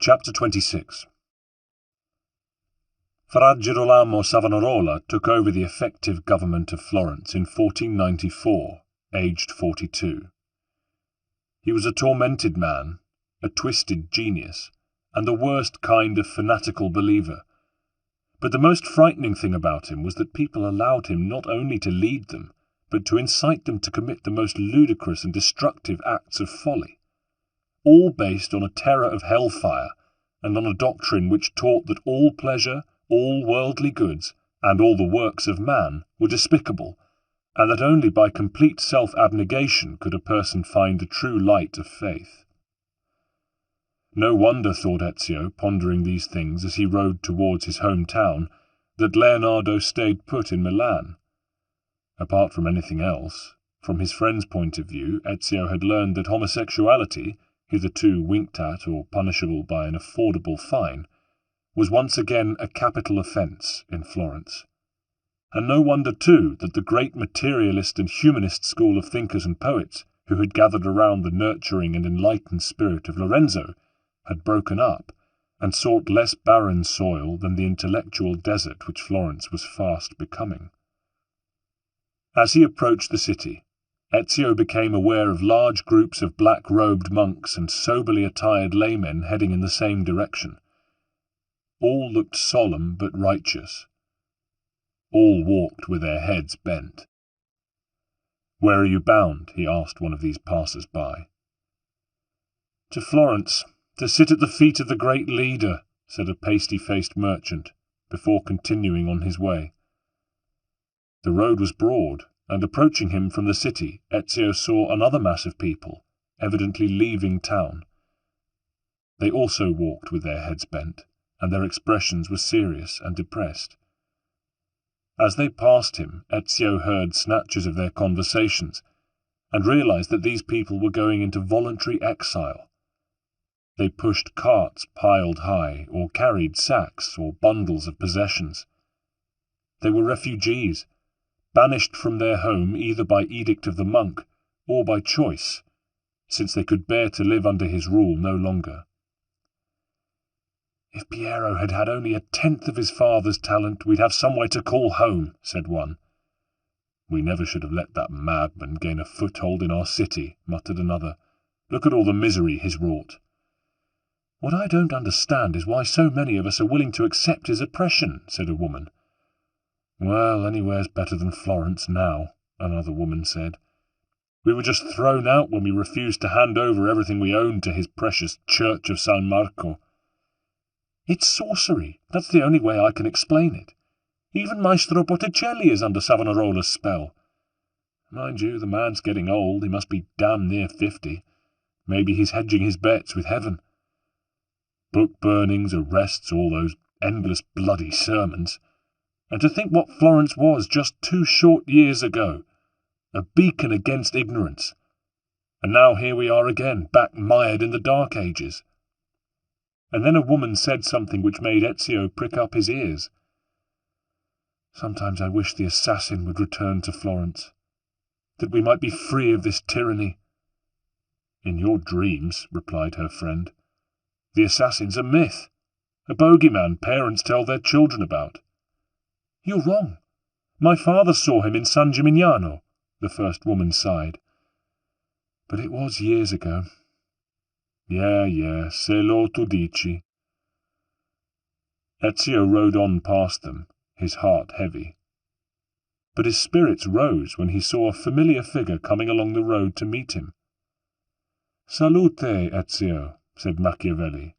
Chapter 26. Fra Girolamo Savonarola took over the effective government of Florence in 1494, aged 42. He was a tormented man, a twisted genius, and the worst kind of fanatical believer. But the most frightening thing about him was that people allowed him not only to lead them, but to incite them to commit the most ludicrous and destructive acts of folly, all based on a terror of hellfire and on a doctrine which taught that all pleasure, all worldly goods, and all the works of man were despicable, and that only by complete self-abnegation could a person find the true light of faith. No wonder, thought Ezio, pondering these things as he rode towards his hometown, that Leonardo stayed put in Milan. Apart from anything else, from his friend's point of view, Ezio had learned that homosexuality, hitherto winked at or punishable by an affordable fine, was once again a capital offence in Florence. And no wonder, too, that the great materialist and humanist school of thinkers and poets, who had gathered around the nurturing and enlightened spirit of Lorenzo, had broken up, and sought less barren soil than the intellectual desert which Florence was fast becoming. As he approached the city, Ezio became aware of large groups of black-robed monks and soberly attired laymen heading in the same direction. All looked solemn but righteous. All walked with their heads bent. "Where are you bound?" he asked one of these passers-by. "To Florence, to sit at the feet of the great leader," said a pasty-faced merchant, before continuing on his way. The road was broad, and approaching him from the city, Ezio saw another mass of people, evidently leaving town. They also walked with their heads bent, and their expressions were serious and depressed. As they passed him, Ezio heard snatches of their conversations, and realized that these people were going into voluntary exile. They pushed carts piled high, or carried sacks or bundles of possessions. They were refugees, banished from their home either by edict of the monk or by choice, since they could bear to live under his rule no longer. "If Piero had had only a tenth of his father's talent, we'd have somewhere to call home," said one. "We never should have let that madman gain a foothold in our city," muttered another. "Look at all the misery he's wrought." "What I don't understand is why so many of us are willing to accept his oppression," said a woman. "Well, anywhere's better than Florence now," another woman said. "We were just thrown out when we refused to hand over everything we owned to his precious Church of San Marco." "It's sorcery. That's the only way I can explain it. Even Maestro Botticelli is under Savonarola's spell. Mind you, the man's getting old. He must be damn near 50. Maybe he's hedging his bets with heaven. Book burnings, arrests, all those endless bloody sermons. And to think what Florence was just 2 short years ago, a beacon against ignorance. And now here we are again, back mired in the Dark Ages." And then a woman said something which made Ezio prick up his ears. "Sometimes I wish the assassin would return to Florence, that we might be free of this tyranny." "In your dreams," replied her friend. "The assassin's a myth, a bogeyman parents tell their children about." "You're wrong. My father saw him in San Gimignano," the first woman sighed. "But it was years ago." Yeah, se lo tu dici." Ezio rode on past them, his heart heavy. But his spirits rose when he saw a familiar figure coming along the road to meet him. "Salute, Ezio," said Machiavelli,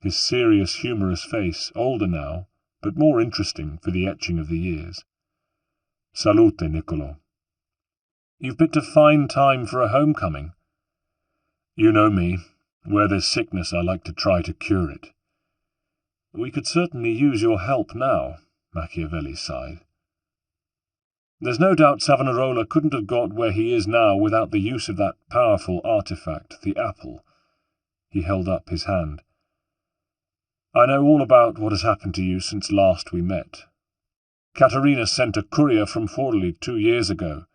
his serious, humorous face, older now, but more interesting for the etching of the years. "Salute, Niccolò. You've picked a fine time for a homecoming. You know me. Where there's sickness, I like to try to cure it." "We could certainly use your help now," Machiavelli sighed. "There's no doubt Savonarola couldn't have got where he is now without the use of that powerful artifact, the apple." He held up his hand. "I know all about what has happened to you since last we met. Caterina sent a courier from Forli 2 years ago,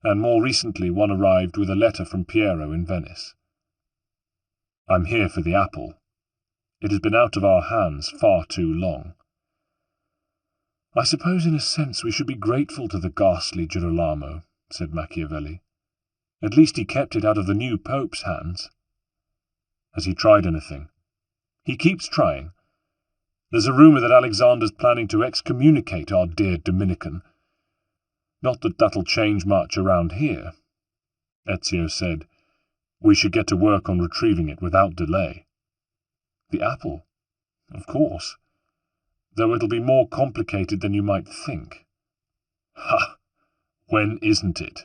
and more recently one arrived with a letter from Piero in Venice. I'm here for the apple. It has been out of our hands far too long. I suppose in a sense we should be grateful to the ghastly Girolamo, said Machiavelli. At least he kept it out of the new Pope's hands. Has he tried anything? He keeps trying. There's a rumour that Alexander's planning to excommunicate our dear Dominican. Not that that'll change much around here. Ezio said, We should get to work on retrieving it without delay. The apple? Of course. Though it'll be more complicated than you might think. Ha! When isn't it?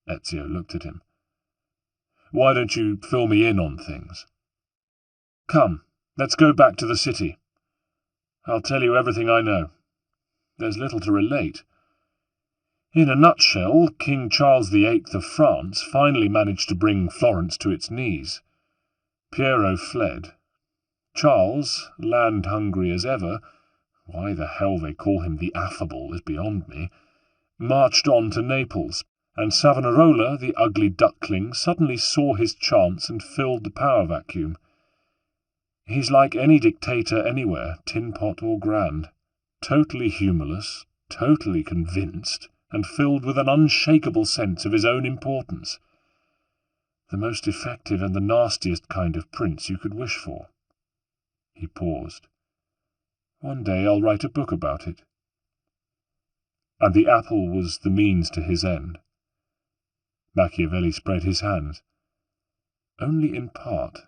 Ezio looked at him. Why don't you fill me in on things? Come, let's go back to the city. I'll tell you everything I know. There's little to relate. In a nutshell, King Charles VIII of France finally managed to bring Florence to its knees. Piero fled. Charles, land-hungry as ever, why the hell they call him the Affable is beyond me, marched on to Naples, and Savonarola, the ugly duckling, suddenly saw his chance and filled the power vacuum. He's like any dictator anywhere, tin-pot or grand, totally humourless, totally convinced, and filled with an unshakable sense of his own importance. The most effective and the nastiest kind of prince you could wish for. He paused. One day I'll write a book about it. And the apple was the means to his end. Machiavelli spread his hands. Only in part.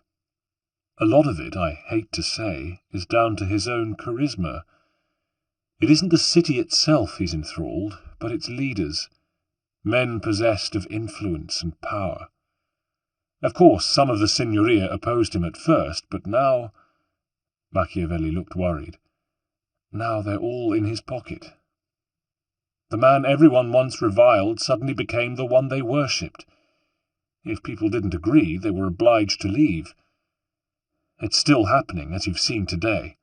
A lot of it, I hate to say, is down to his own charisma. It isn't the city itself he's enthralled, but its leaders, men possessed of influence and power. Of course, some of the Signoria opposed him at first, but now— Machiavelli looked worried. Now they're all in his pocket. The man everyone once reviled suddenly became the one they worshipped. If people didn't agree, they were obliged to leave. It's still happening, as you've seen today.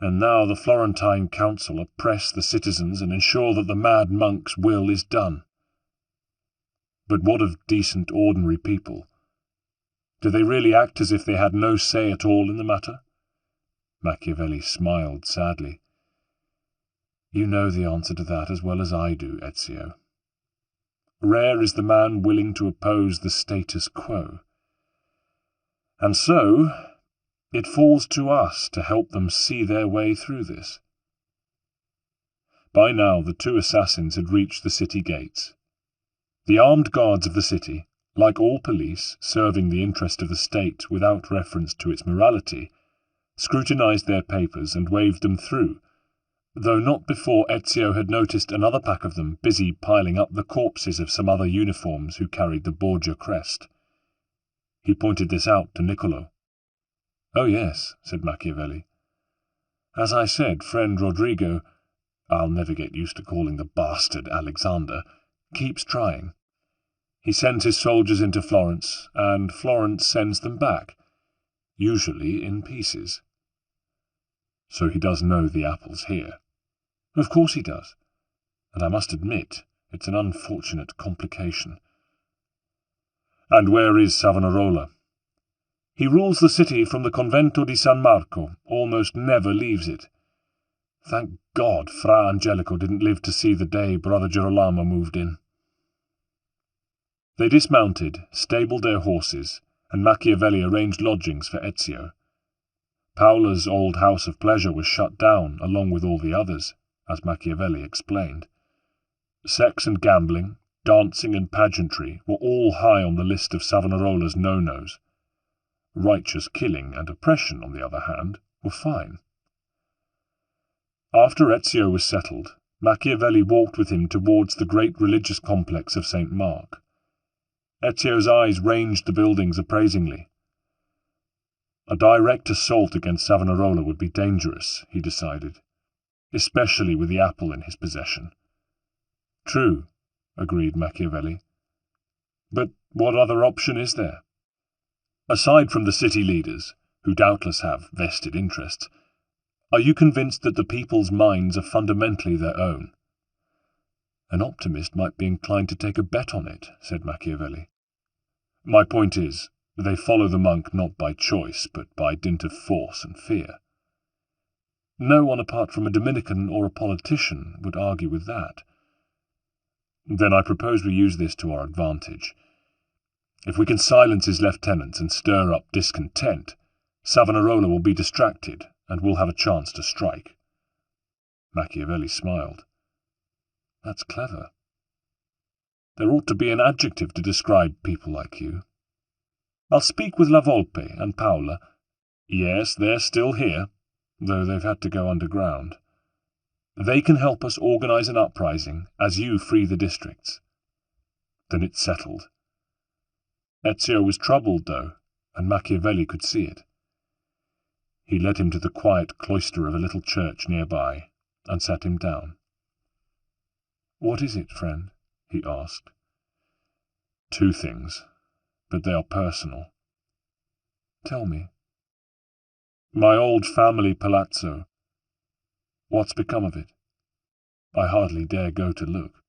And now the Florentine Council oppress the citizens and ensure that the mad monk's will is done. But what of decent, ordinary people? Do they really act as if they had no say at all in the matter? Machiavelli smiled sadly. You know the answer to that as well as I do, Ezio. Rare is the man willing to oppose the status quo. And so, it falls to us to help them see their way through this. By now the two assassins had reached the city gates. The armed guards of the city, like all police serving the interest of the state without reference to its morality, scrutinized their papers and waved them through, though not before Ezio had noticed another pack of them busy piling up the corpses of some other uniforms who carried the Borgia crest. He pointed this out to Niccolo. Oh yes, said Machiavelli. As I said, friend Rodrigo, I'll never get used to calling the bastard Alexander, keeps trying. He sends his soldiers into Florence, and Florence sends them back, usually in pieces. So he does know the apple's here. Of course he does, and I must admit it's an unfortunate complication. And where is Savonarola? He rules the city from the Convento di San Marco, almost never leaves it. Thank God Fra Angelico didn't live to see the day Brother Girolamo moved in. They dismounted, stabled their horses, and Machiavelli arranged lodgings for Ezio. Paola's old house of pleasure was shut down, along with all the others, as Machiavelli explained. Sex and gambling, dancing and pageantry were all high on the list of Savonarola's no-nos. Righteous killing and oppression, on the other hand, were fine. After Ezio was settled, Machiavelli walked with him towards the great religious complex of St. Mark. Ezio's eyes ranged the buildings appraisingly. A direct assault against Savonarola would be dangerous, he decided, especially with the apple in his possession. True, agreed Machiavelli. But what other option is there? Aside from the city leaders, who doubtless have vested interests, are you convinced that the people's minds are fundamentally their own? An optimist might be inclined to take a bet on it, said Machiavelli. My point is, They follow the monk not by choice, but by dint of force and fear. No one apart from a Dominican or a politician would argue with that. Then I propose we use this to our advantage. If we can silence his lieutenants and stir up discontent, Savonarola will be distracted, and we'll have a chance to strike. Machiavelli smiled. That's clever. There ought to be an adjective to describe people like you. I'll speak with La Volpe and Paola. Yes, they're still here, though they've had to go underground. They can help us organize an uprising as you free the districts. Then it's settled. Ezio was troubled, though, and Machiavelli could see it. He led him to the quiet cloister of a little church nearby and sat him down. What is it, friend? He asked. Two things, but they are personal. Tell me. My old family palazzo. What's become of it? I hardly dare go to look.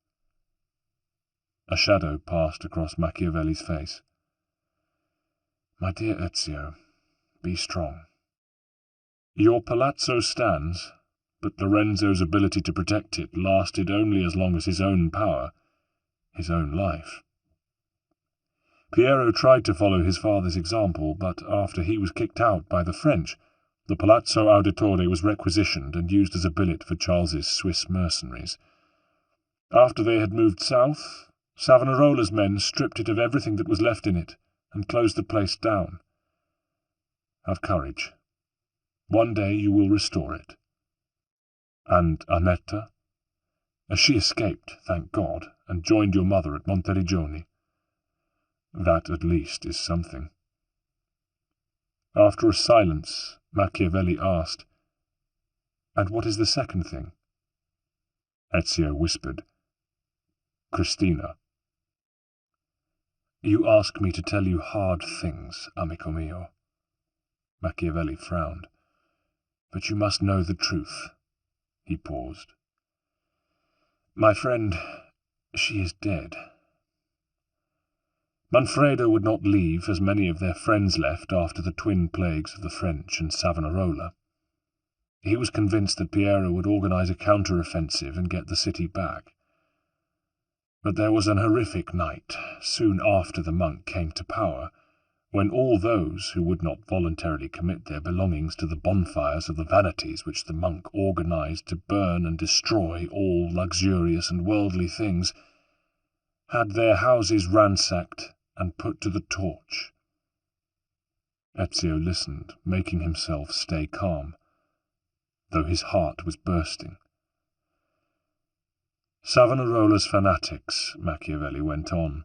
A shadow passed across Machiavelli's face. My dear Ezio, be strong. Your palazzo stands, but Lorenzo's ability to protect it lasted only as long as his own power, his own life. Piero tried to follow his father's example, but after he was kicked out by the French, the Palazzo Auditore was requisitioned and used as a billet for Charles's Swiss mercenaries. After they had moved south, Savonarola's men stripped it of everything that was left in it and closed the place down. Have courage. One day you will restore it. And Annetta? She escaped, thank God, and joined your mother at Monteriggioni. That, at least, is something. After a silence, Machiavelli asked, And what is the second thing? Ezio whispered, Christina. You ask me to tell you hard things, amico mio. Machiavelli frowned. But you must know the truth. He paused. My friend, she is dead. Manfredo would not leave as many of their friends left after the twin plagues of the French and Savonarola. He was convinced that Piero would organize a counter-offensive and get the city back. But there was an horrific night, soon after the monk came to power, when all those who would not voluntarily commit their belongings to the bonfires of the vanities which the monk organized to burn and destroy all luxurious and worldly things, had their houses ransacked and put to the torch. Ezio listened, making himself stay calm, though his heart was bursting. Savonarola's fanatics, Machiavelli went on,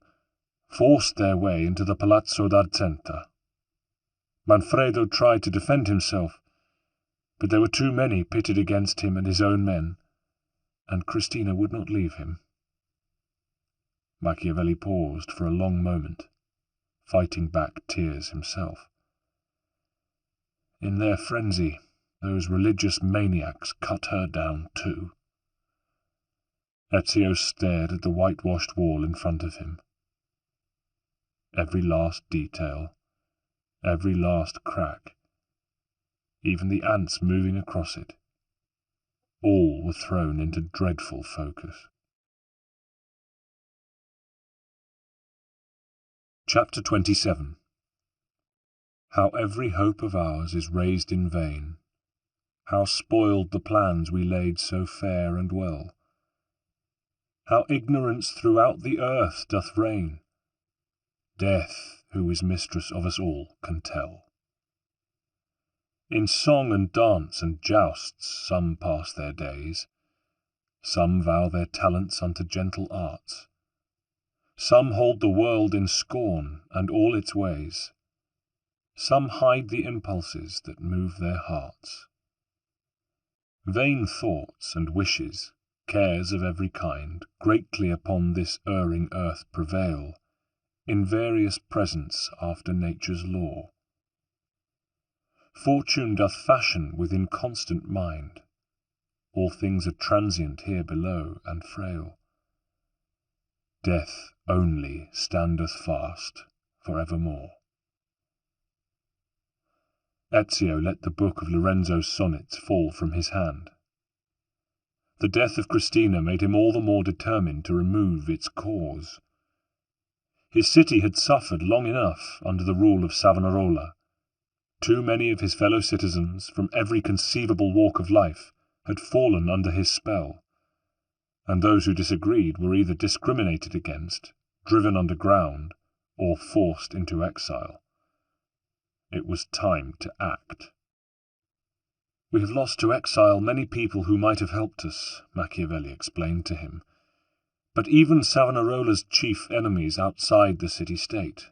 forced their way into the Palazzo d'Argenta. Manfredo tried to defend himself, but there were too many pitted against him and his own men, and Christina would not leave him. Machiavelli paused for a long moment, fighting back tears himself. In their frenzy, those religious maniacs cut her down too. Ezio stared at the whitewashed wall in front of him. Every last detail, every last crack, even the ants moving across it, all were thrown into dreadful focus. Chapter 27. How every hope of ours is raised in vain, how spoiled the plans we laid so fair and well, how ignorance throughout the earth doth reign, Death, who is mistress of us all, can tell. In song and dance and jousts some pass their days, some vow their talents unto gentle arts, some hold the world in scorn and all its ways, some hide the impulses that move their hearts. Vain thoughts and wishes, cares of every kind, greatly upon this erring earth prevail, in various presents after nature's law. Fortune doth fashion with inconstant mind, all things are transient here below and frail. Death only standeth fast for evermore. Ezio let the book of Lorenzo's sonnets fall from his hand. The death of Christina made him all the more determined to remove its cause. His city had suffered long enough under the rule of Savonarola. Too many of his fellow citizens, from every conceivable walk of life, had fallen under his spell, and those who disagreed were either discriminated against, driven underground, or forced into exile. It was time to act. "We have lost to exile many people who might have helped us," Machiavelli explained to him. "But even Savonarola's chief enemies outside the city-state,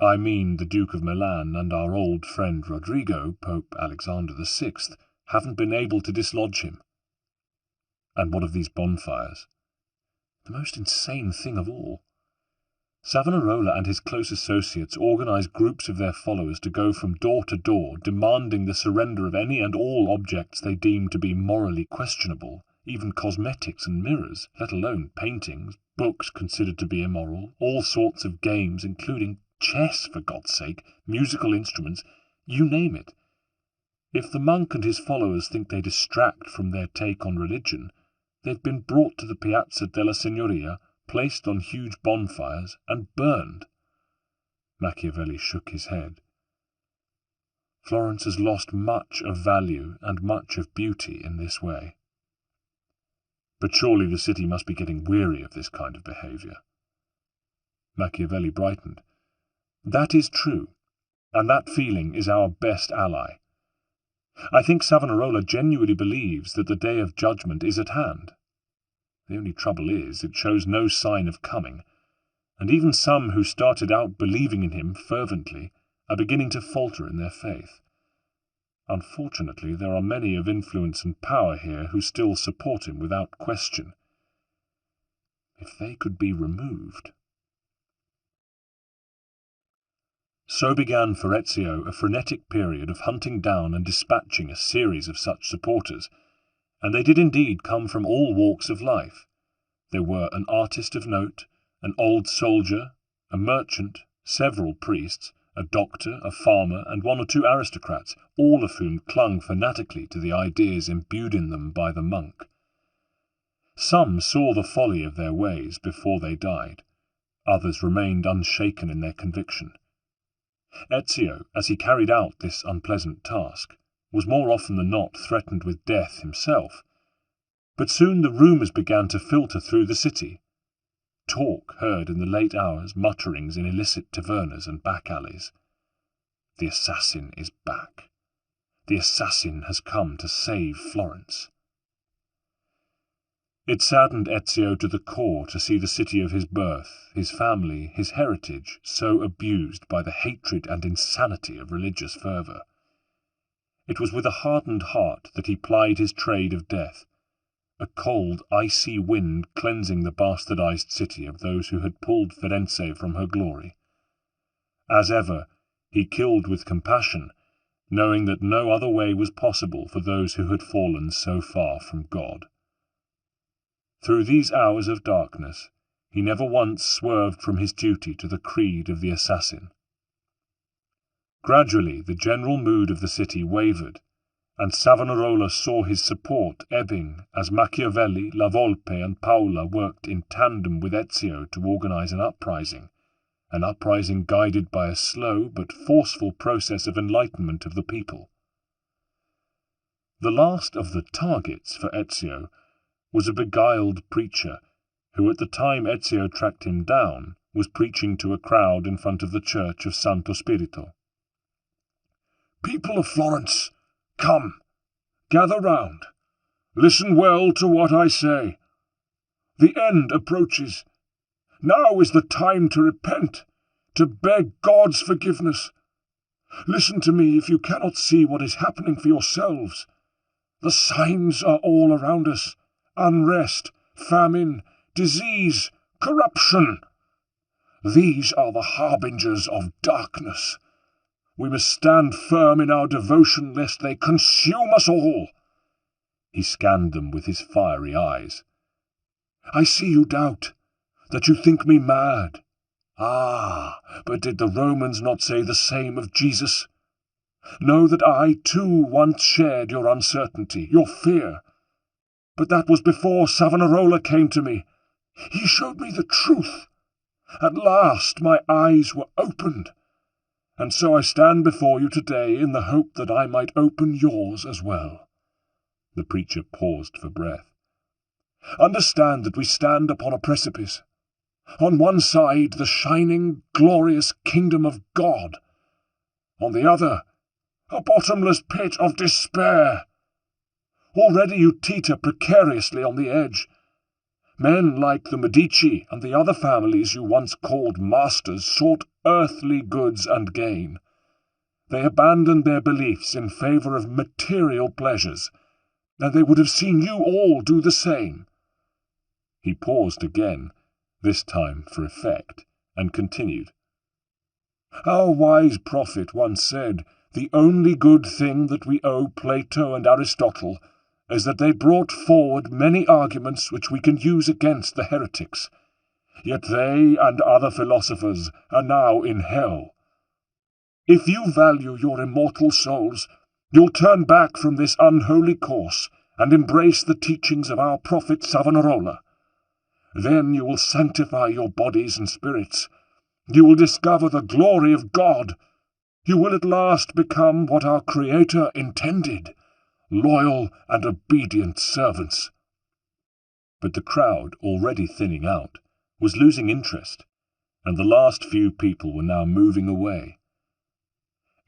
I mean the Duke of Milan and our old friend Rodrigo, Pope Alexander VI, haven't been able to dislodge him. And what of these bonfires? The most insane thing of all. Savonarola and his close associates organized groups of their followers to go from door to door, demanding the surrender of any and all objects they deemed to be morally questionable, even cosmetics and mirrors, let alone paintings, books considered to be immoral, all sorts of games, including chess, for God's sake, musical instruments, you name it. If the monk and his followers think they distract from their take on religion, they've been brought to the Piazza della Signoria, placed on huge bonfires, and burned." Machiavelli shook his head. "Florence has lost much of value and much of beauty in this way. But surely the city must be getting weary of this kind of behaviour." Machiavelli brightened. "That is true, and that feeling is our best ally. I think Savonarola genuinely believes that the day of judgment is at hand. The only trouble is, it shows no sign of coming, and even some who started out believing in him fervently are beginning to falter in their faith. Unfortunately, there are many of influence and power here who still support him without question. If they could be removed." So began for Ezio a frenetic period of hunting down and dispatching a series of such supporters, and they did indeed come from all walks of life. There were an artist of note, an old soldier, a merchant, several priests, a doctor, a farmer, and one or two aristocrats, all of whom clung fanatically to the ideas imbued in them by the monk. Some saw the folly of their ways before they died. Others remained unshaken in their conviction. Ezio, as he carried out this unpleasant task, was more often than not threatened with death himself. But soon the rumours began to filter through the city. Talk heard in the late hours, mutterings in illicit tavernas and back alleys. The assassin is back. The assassin has come to save Florence. It saddened Ezio to the core to see the city of his birth, his family, his heritage, so abused by the hatred and insanity of religious fervour. It was with a hardened heart that he plied his trade of death, a cold, icy wind cleansing the bastardized city of those who had pulled Firenze from her glory. As ever, he killed with compassion, knowing that no other way was possible for those who had fallen so far from God. Through these hours of darkness, he never once swerved from his duty to the creed of the assassin. Gradually the general mood of the city wavered, and Savonarola saw his support ebbing as Machiavelli, La Volpe, and Paula worked in tandem with Ezio to organize an uprising guided by a slow but forceful process of enlightenment of the people. The last of the targets for Ezio was a beguiled preacher, who at the time Ezio tracked him down was preaching to a crowd in front of the church of Santo Spirito. "People of Florence, come, gather round. Listen well to what I say. The end approaches. Now is the time to repent, to beg God's forgiveness. Listen to me if you cannot see what is happening for yourselves. The signs are all around us. Unrest, famine, disease, corruption. These are the harbingers of darkness. We must stand firm in our devotion lest they consume us all." He scanned them with his fiery eyes. "I see you doubt, that you think me mad. Ah, but did the Romans not say the same of Jesus? Know that I, too, once shared your uncertainty, your fear. But that was before Savonarola came to me. He showed me the truth. At last my eyes were opened, and so I stand before you today in the hope that I might open yours as well." The preacher paused for breath. "Understand that we stand upon a precipice. On one side, the shining, glorious kingdom of God. On the other, a bottomless pit of despair. Already you teeter precariously on the edge. Men like the Medici and the other families you once called masters sought earthly goods and gain. They abandoned their beliefs in favour of material pleasures, and they would have seen you all do the same." He paused again, this time for effect, and continued. "Our wise prophet once said, the only good thing that we owe Plato and Aristotle is that they brought forward many arguments which we can use against the heretics. Yet they and other philosophers are now in hell. If you value your immortal souls, you'll turn back from this unholy course and embrace the teachings of our prophet Savonarola. Then you will sanctify your bodies and spirits. You will discover the glory of God. You will at last become what our Creator intended, loyal and obedient servants." But the crowd, already thinning out, was losing interest, and the last few people were now moving away.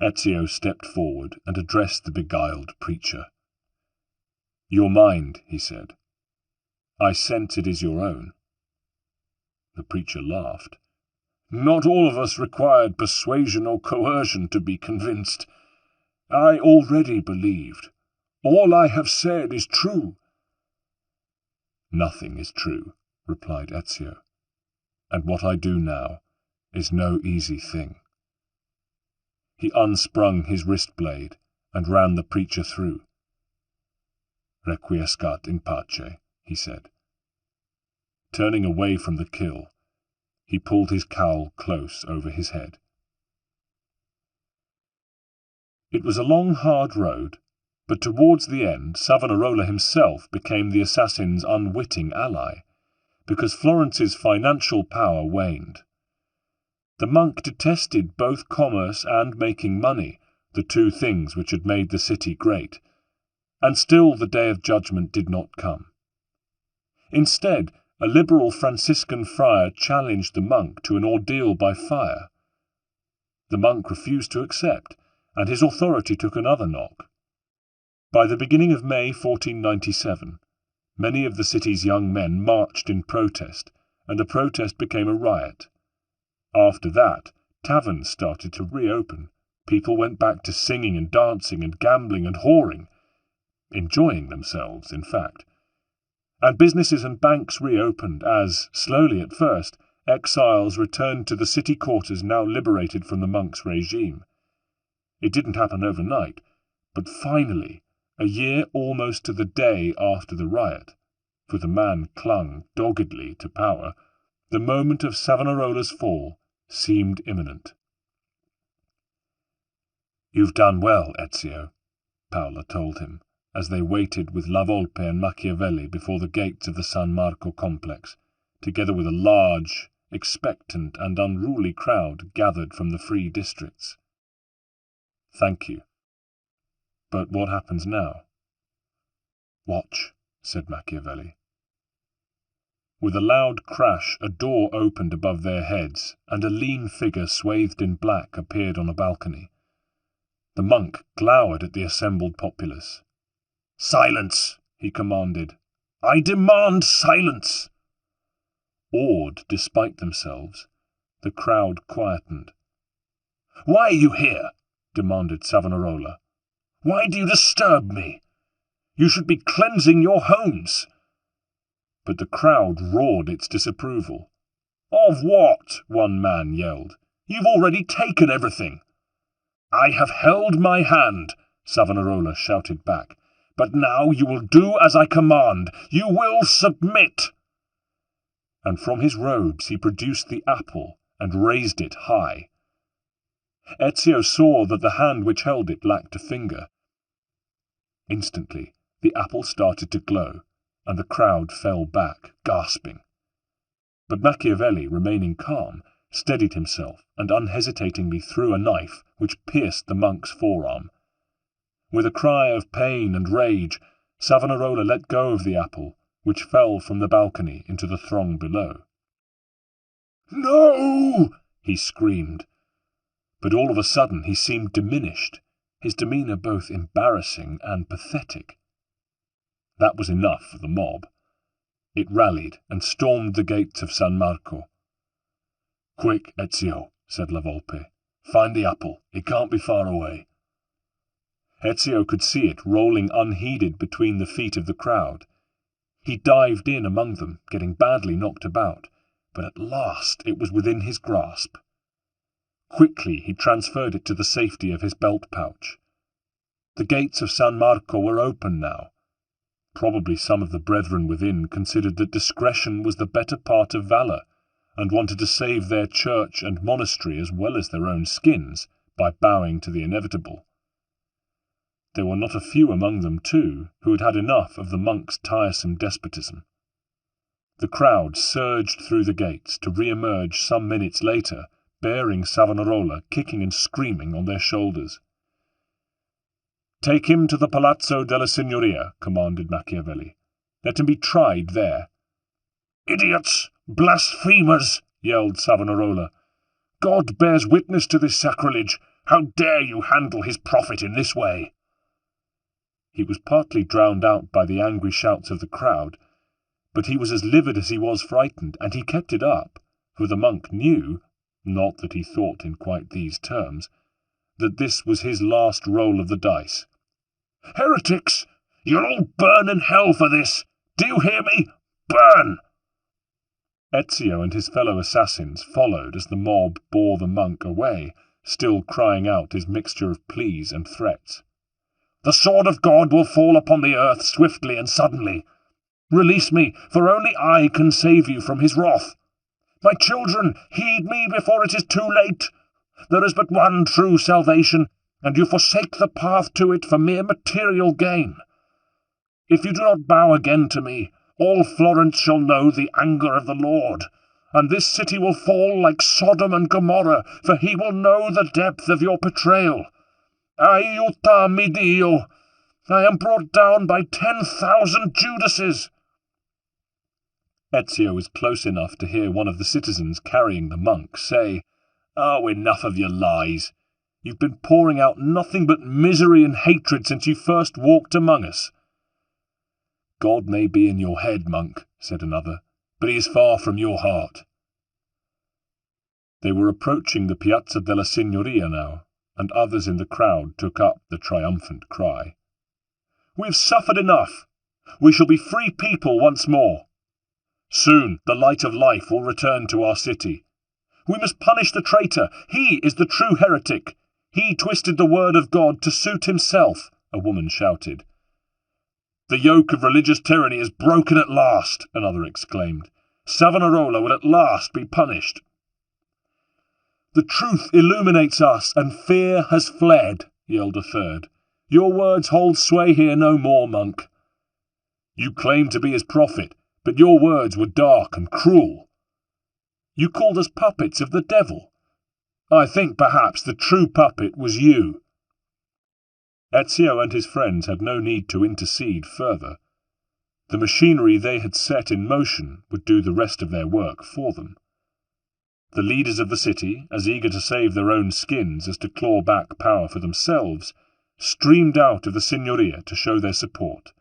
Ezio stepped forward and addressed the beguiled preacher. "Your mind," he said. "I sense it is your own." The preacher laughed. "Not all of us required persuasion or coercion to be convinced. I already believed. All I have said is true." "Nothing is true," replied Ezio, "and what I do now is no easy thing." He unsprung his wrist blade and ran the preacher through. "Requiescat in pace," he said. Turning away from the kill, he pulled his cowl close over his head. It was a long, hard road, but towards the end Savonarola himself became the assassin's unwitting ally, because Florence's financial power waned. The monk detested both commerce and making money, the two things which had made the city great, and still the day of judgment did not come. Instead, a liberal Franciscan friar challenged the monk to an ordeal by fire. The monk refused to accept, and his authority took another knock. By the beginning of May 1497, many of the city's young men marched in protest, and the protest became a riot. After that, taverns started to reopen. People went back to singing and dancing and gambling and whoring, enjoying themselves, in fact. And businesses and banks reopened as, slowly at first, exiles returned to the city quarters now liberated from the monk's regime. It didn't happen overnight, but finally, a year almost to the day after the riot, for the man clung doggedly to power, the moment of Savonarola's fall seemed imminent. "You've done well, Ezio," Paola told him, as they waited with La Volpe and Machiavelli before the gates of the San Marco complex, together with a large, expectant and unruly crowd gathered from the free districts. "Thank you. But what happens now?" "Watch," said Machiavelli. With a loud crash, a door opened above their heads, and a lean figure swathed in black appeared on a balcony. The monk glowered at the assembled populace. "Silence!" he commanded. "I demand silence!" Awed despite themselves, the crowd quietened. "Why are you here?" demanded Savonarola. "Why do you disturb me? You should be cleansing your homes." But the crowd roared its disapproval. "Of what?" one man yelled. "You've already taken everything." "I have held my hand," Savonarola shouted back. "But now you will do as I command. You will submit." And from his robes he produced the apple and raised it high. Ezio saw that the hand which held it lacked a finger. Instantly, the apple started to glow, and the crowd fell back, gasping. But Machiavelli, remaining calm, steadied himself and unhesitatingly threw a knife which pierced the monk's forearm. With a cry of pain and rage, Savonarola let go of the apple, which fell from the balcony into the throng below. "No!" he screamed. But all of a sudden he seemed diminished, his demeanour both embarrassing and pathetic. That was enough for the mob. It rallied and stormed the gates of San Marco. "Quick, Ezio," said La Volpe. "Find the apple. It can't be far away." Ezio could see it rolling unheeded between the feet of the crowd. He dived in among them, getting badly knocked about, but at last it was within his grasp. Quickly he transferred it to the safety of his belt pouch. The gates of San Marco were open now. Probably some of the brethren within considered that discretion was the better part of valour, and wanted to save their church and monastery as well as their own skins by bowing to the inevitable. There were not a few among them, too, who had had enough of the monk's tiresome despotism. The crowd surged through the gates to re-emerge some minutes later, bearing Savonarola kicking and screaming on their shoulders. "Take him to the Palazzo della Signoria," commanded Machiavelli. "Let him be tried there." "Idiots! Blasphemers!" yelled Savonarola. "God bears witness to this sacrilege. How dare you handle his prophet in this way?" He was partly drowned out by the angry shouts of the crowd, but he was as livid as he was frightened, and he kept it up, for the monk knew, not that he thought in quite these terms, that this was his last roll of the dice. "Heretics! You'll all burn in hell for this! Do you hear me? Burn!" Ezio and his fellow assassins followed as the mob bore the monk away, still crying out his mixture of pleas and threats. "The sword of God will fall upon the earth swiftly and suddenly. Release me, for only I can save you from his wrath. My children, heed me before it is too late. There is but one true salvation, and you forsake the path to it for mere material gain. If you do not bow again to me, all Florence shall know the anger of the Lord, and this city will fall like Sodom and Gomorrah, for he will know the depth of your betrayal. Aiutami Dio! I am brought down by 10,000 Judases!" Ezio was close enough to hear one of the citizens carrying the monk say, "Oh, enough of your lies. You've been pouring out nothing but misery and hatred since you first walked among us." "God may be in your head, monk," said another, "but he is far from your heart." They were approaching the Piazza della Signoria now, and others in the crowd took up the triumphant cry. "We've suffered enough. We shall be free people once more. Soon the light of life will return to our city. We must punish the traitor. He is the true heretic. He twisted the word of God to suit himself," a woman shouted. "The yoke of religious tyranny is broken at last," another exclaimed. "Savonarola will at last be punished." "The truth illuminates us, and fear has fled," yelled a third. "Your words hold sway here no more, monk." "You claim to be his prophet, but your words were dark and cruel." "You called us puppets of the devil." "I think perhaps the true puppet was you." Ezio and his friends had no need to intercede further. The machinery they had set in motion would do the rest of their work for them. The leaders of the city, as eager to save their own skins as to claw back power for themselves, streamed out of the Signoria to show their support.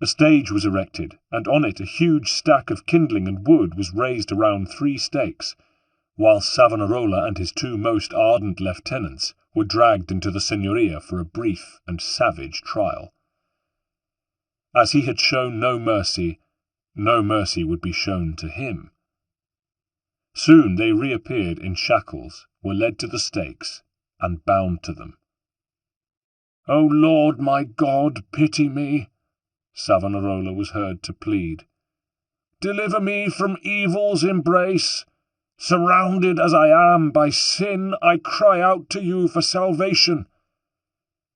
A stage was erected, and on it a huge stack of kindling and wood was raised around 3 stakes, while Savonarola and his 2 most ardent lieutenants were dragged into the Signoria for a brief and savage trial. As he had shown no mercy would be shown to him. Soon they reappeared in shackles, were led to the stakes, and bound to them. "O Lord my God, pity me," Savonarola was heard to plead. "Deliver me from evil's embrace. Surrounded as I am by sin, I cry out to you for salvation."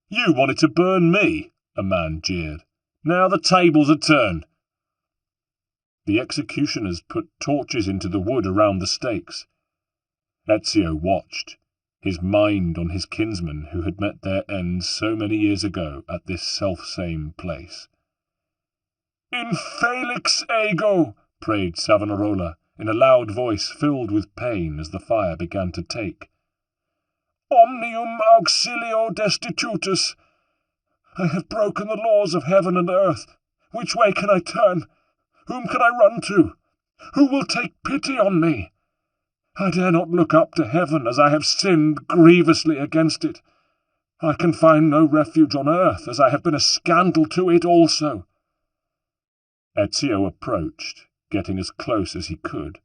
"You wanted to burn me," a man jeered. "Now the tables are turned." The executioners put torches into the wood around the stakes. Ezio watched, his mind on his kinsmen who had met their end so many years ago at this self-same place. "In Felix ego," prayed Savonarola, in a loud voice filled with pain as the fire began to take. "Omnium auxilio destitutus. I have broken the laws of heaven and earth. Which way can I turn? Whom can I run to? Who will take pity on me? I dare not look up to heaven, as I have sinned grievously against it. I can find no refuge on earth, as I have been a scandal to it also." Ezio approached, getting as close as he could.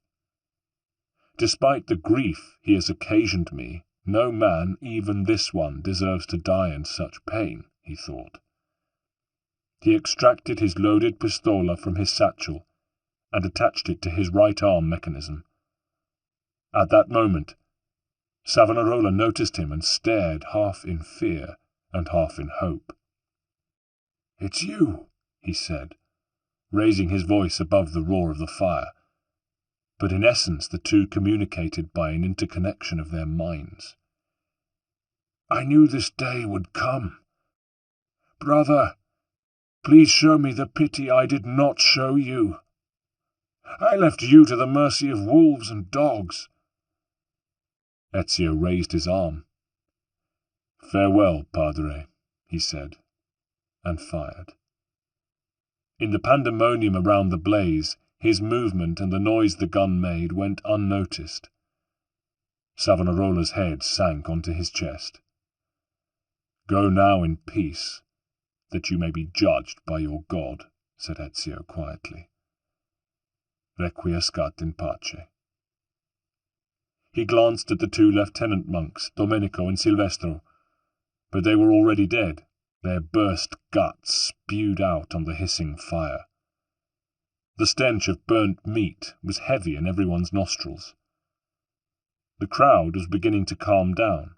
"Despite the grief he has occasioned me, no man, even this one, deserves to die in such pain," he thought. He extracted his loaded pistola from his satchel and attached it to his right arm mechanism. At that moment, Savonarola noticed him and stared, half in fear and half in hope. "It's you," he said, raising his voice above the roar of the fire. But in essence the two communicated by an interconnection of their minds. "I knew this day would come. Brother, please show me the pity I did not show you. I left you to the mercy of wolves and dogs." Ezio raised his arm. "Farewell, Padre," he said, and fired. In the pandemonium around the blaze, his movement and the noise the gun made went unnoticed. Savonarola's head sank onto his chest. "Go now in peace, that you may be judged by your God," said Ezio quietly. "Requiescat in pace." He glanced at the two lieutenant monks, Domenico and Silvestro, but they were already dead, their burst guts spewed out on the hissing fire. The stench of burnt meat was heavy in everyone's nostrils. The crowd was beginning to calm down.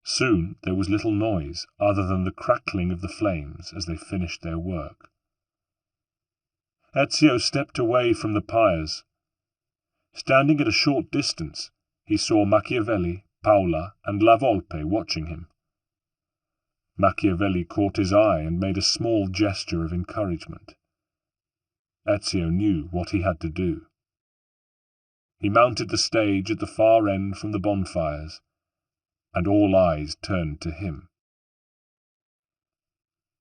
Soon there was little noise other than the crackling of the flames as they finished their work. Ezio stepped away from the pyres. Standing at a short distance, he saw Machiavelli, Paola, and La Volpe watching him. Machiavelli caught his eye and made a small gesture of encouragement. Ezio knew what he had to do. He mounted the stage at the far end from the bonfires, and all eyes turned to him.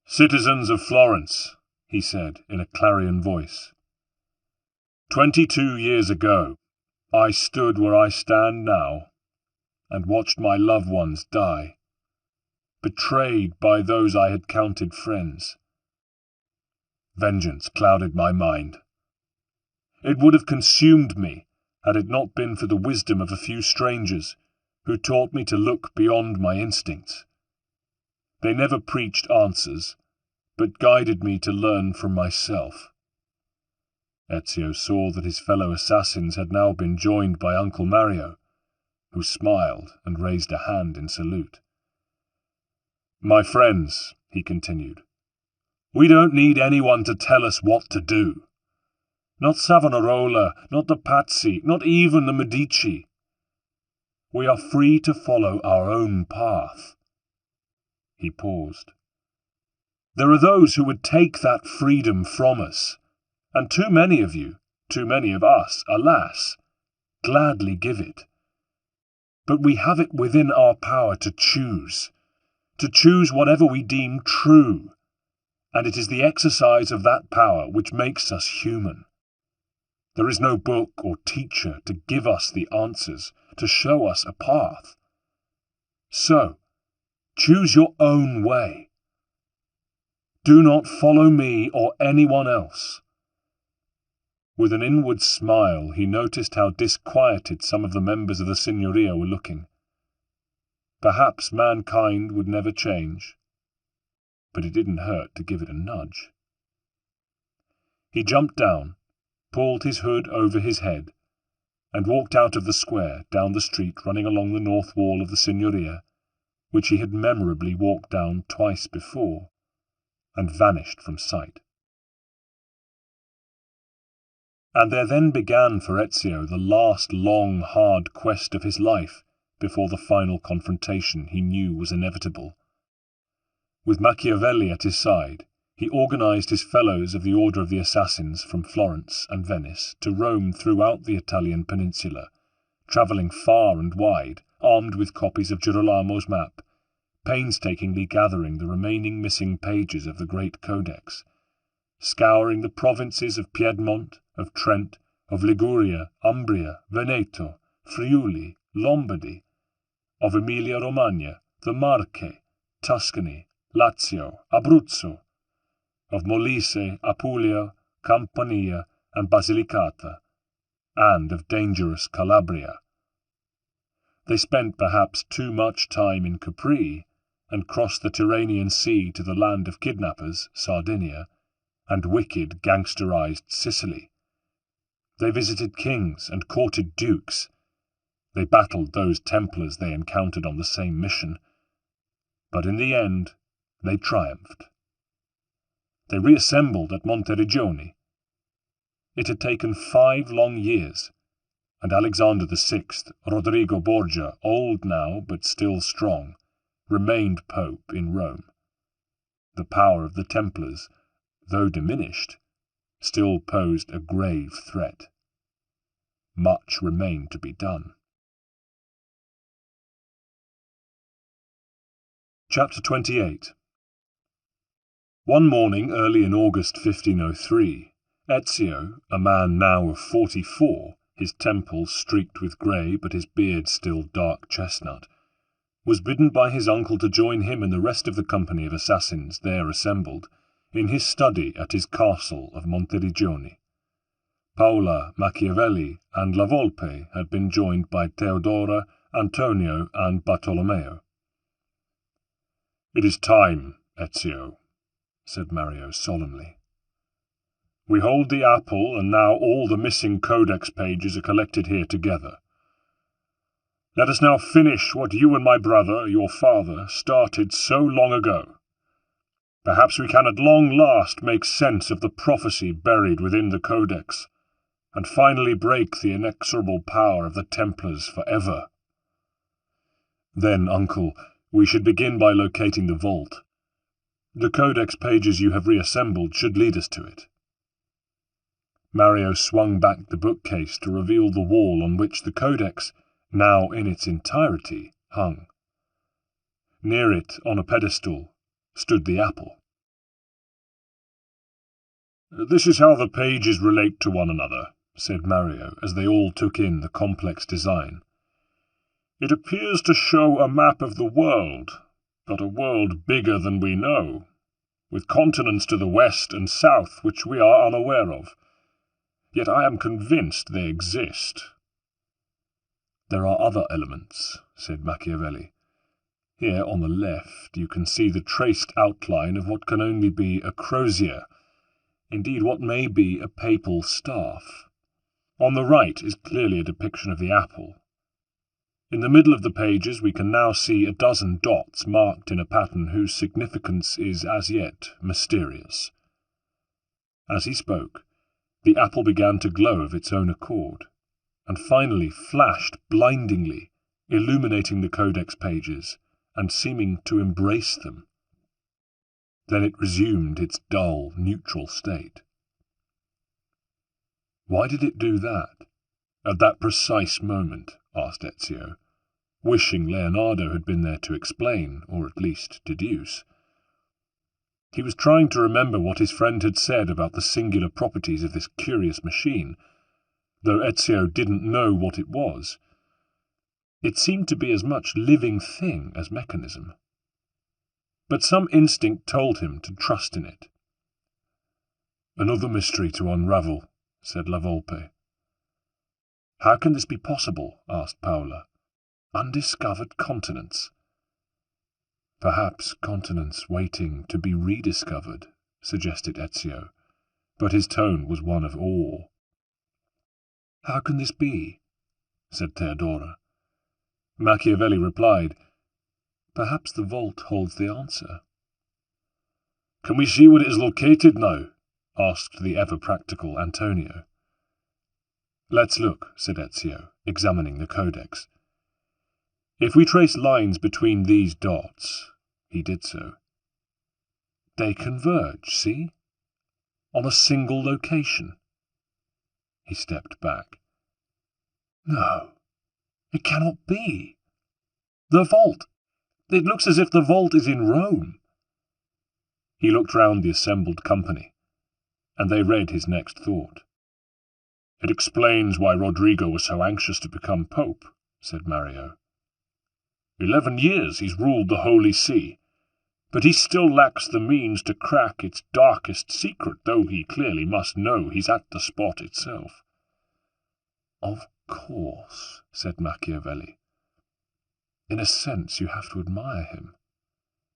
"Citizens of Florence," he said in a clarion voice, 22 years ago, I stood where I stand now, and watched my loved ones die, betrayed by those I had counted friends. Vengeance clouded my mind. It would have consumed me had it not been for the wisdom of a few strangers who taught me to look beyond my instincts. They never preached answers, but guided me to learn from myself." Ezio saw that his fellow assassins had now been joined by Uncle Mario, who smiled and raised a hand in salute. "My friends," he continued, "we don't need anyone to tell us what to do. Not Savonarola, not the Pazzi, not even the Medici. We are free to follow our own path." He paused. "There are those who would take that freedom from us, and too many of you, too many of us, alas, gladly give it. But we have it within our power to choose whatever we deem true, and it is the exercise of that power which makes us human. There is no book or teacher to give us the answers, to show us a path. So, choose your own way. Do not follow me or anyone else." With an inward smile, he noticed how disquieted some of the members of the Signoria were looking. Perhaps mankind would never change, but it didn't hurt to give it a nudge. He jumped down, pulled his hood over his head, and walked out of the square down the street running along the north wall of the Signoria, which he had memorably walked down twice before, and vanished from sight. And there then began for Ezio the last long, hard quest of his life before the final confrontation he knew was inevitable. With Machiavelli at his side, he organized his fellows of the Order of the Assassins from Florence and Venice to roam throughout the Italian peninsula, travelling far and wide, armed with copies of Girolamo's map, painstakingly gathering the remaining missing pages of the great codex, scouring the provinces of Piedmont, of Trent, of Liguria, Umbria, Veneto, Friuli, Lombardy, of Emilia-Romagna, the Marche, Tuscany, Lazio, Abruzzo, of Molise, Apulia, Campania, and Basilicata, and of dangerous Calabria. They spent perhaps too much time in Capri, and crossed the Tyrrhenian Sea to the land of kidnappers, Sardinia, and wicked gangsterized Sicily. They visited kings and courted dukes. They battled those Templars they encountered on the same mission. But in the end, they triumphed. They reassembled at Monteriggioni. It had taken 5 long years, and Alexander VI, Rodrigo Borgia, old now but still strong, remained Pope in Rome. The power of the Templars, though diminished, still posed a grave threat. Much remained to be done. Chapter 28. One morning early in August 1503, Ezio, a man now of 44, his temples streaked with grey but his beard still dark chestnut, was bidden by his uncle to join him and the rest of the company of assassins there assembled in his study at his castle of Monteriggioni. Paola, Machiavelli, and La Volpe had been joined by Theodora, Antonio, and Bartolomeo. "It is time, Ezio," said Mario solemnly. "We hold the apple, and now all the missing codex pages are collected here together. Let us now finish what you and my brother, your father, started so long ago. Perhaps we can at long last make sense of the prophecy buried within the codex, and finally break the inexorable power of the Templars for ever. Then, uncle, we should begin by locating the vault. The codex pages you have reassembled should lead us to it." Mario swung back the bookcase to reveal the wall on which the codex, now in its entirety, hung. Near it, on a pedestal, stood the apple. "This is how the pages relate to one another," said Mario, as they all took in the complex design. "It appears to show a map of the world, but a world bigger than we know, with continents to the west and south which we are unaware of. Yet I am convinced they exist." "There are other elements," said Machiavelli. "Here on the left you can see the traced outline of what can only be a crozier, indeed what may be a papal staff. On the right is clearly a depiction of the apple. In the middle of the pages we can now see a dozen dots marked in a pattern whose significance is as yet mysterious." As he spoke, the apple began to glow of its own accord, and finally flashed blindingly, illuminating the codex pages and seeming to embrace them. Then it resumed its dull, neutral state. "Why did it do that, at that precise moment?" asked Ezio, wishing Leonardo had been there to explain, or at least deduce. He was trying to remember what his friend had said about the singular properties of this curious machine, though Ezio didn't know what it was. It seemed to be as much living thing as mechanism. But some instinct told him to trust in it. "Another mystery to unravel," said La Volpe. "How can this be possible?" asked Paola. "Undiscovered continents." "Perhaps continents waiting to be rediscovered," suggested Ezio, but his tone was one of awe. "How can this be?" said Theodora. Machiavelli replied, "Perhaps the vault holds the answer." "Can we see where it is located now?" asked the ever-practical Antonio. "Let's look," said Ezio, examining the codex. "If we trace lines between these dots—" He did so. "They converge, see? On a single location." He stepped back. "No, it cannot be. The vault! It looks as if the vault is in Rome." He looked round the assembled company, and they read his next thought. "It explains why Rodrigo was so anxious to become pope," said Mario. 11 years he's ruled the Holy See, but he still lacks the means to crack its darkest secret, though he clearly must know he's at the spot itself." "Of course," said Machiavelli. "In a sense you have to admire him.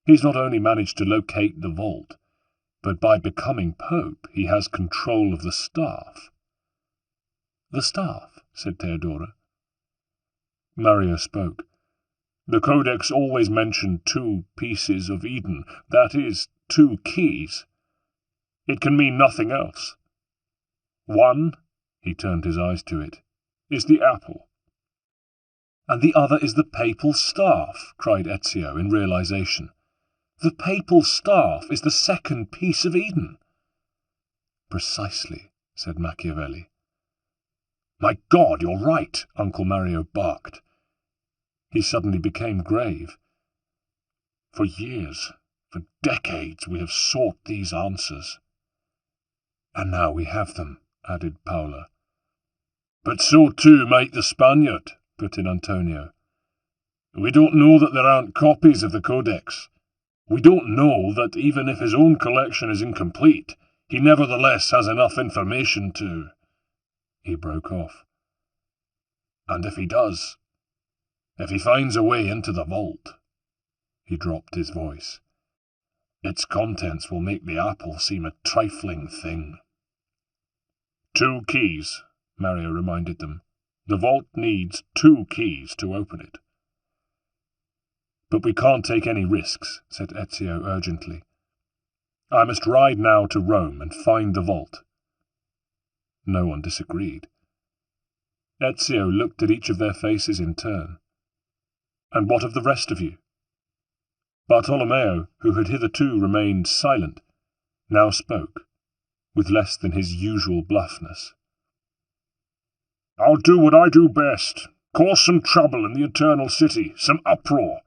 He's not only managed to locate the vault, but by becoming pope he has control of the staff." "The staff?" said Theodora. Mario spoke. "The Codex always mentioned 2 pieces of Eden, that is, 2 keys. It can mean nothing else. One," he turned his eyes to it, "is the apple." "And the other is the papal staff," cried Ezio in realization. "The papal staff is the 2nd piece of Eden." "Precisely," said Machiavelli. "My God, you're right," Uncle Mario barked. He suddenly became grave. "For years, for decades, we have sought these answers." "And now we have them," added Paula. "But so too might the Spaniard," put in Antonio. "We don't know that there aren't copies of the Codex. We don't know that even if his own collection is incomplete, he nevertheless has enough information to—" He broke off. "And if he does, if he finds a way into the vault," he dropped his voice, "its contents will make the apple seem a trifling thing." "2 keys," Mario reminded them. "The vault needs 2 keys to open it." "But we can't take any risks," said Ezio urgently. "I must ride now to Rome and find the vault." No one disagreed. Ezio looked at each of their faces in turn. "And what of the rest of you?" Bartolomeo, who had hitherto remained silent, now spoke, with less than his usual bluffness. "I'll do what I do best. Cause some trouble in the Eternal City, some uproar.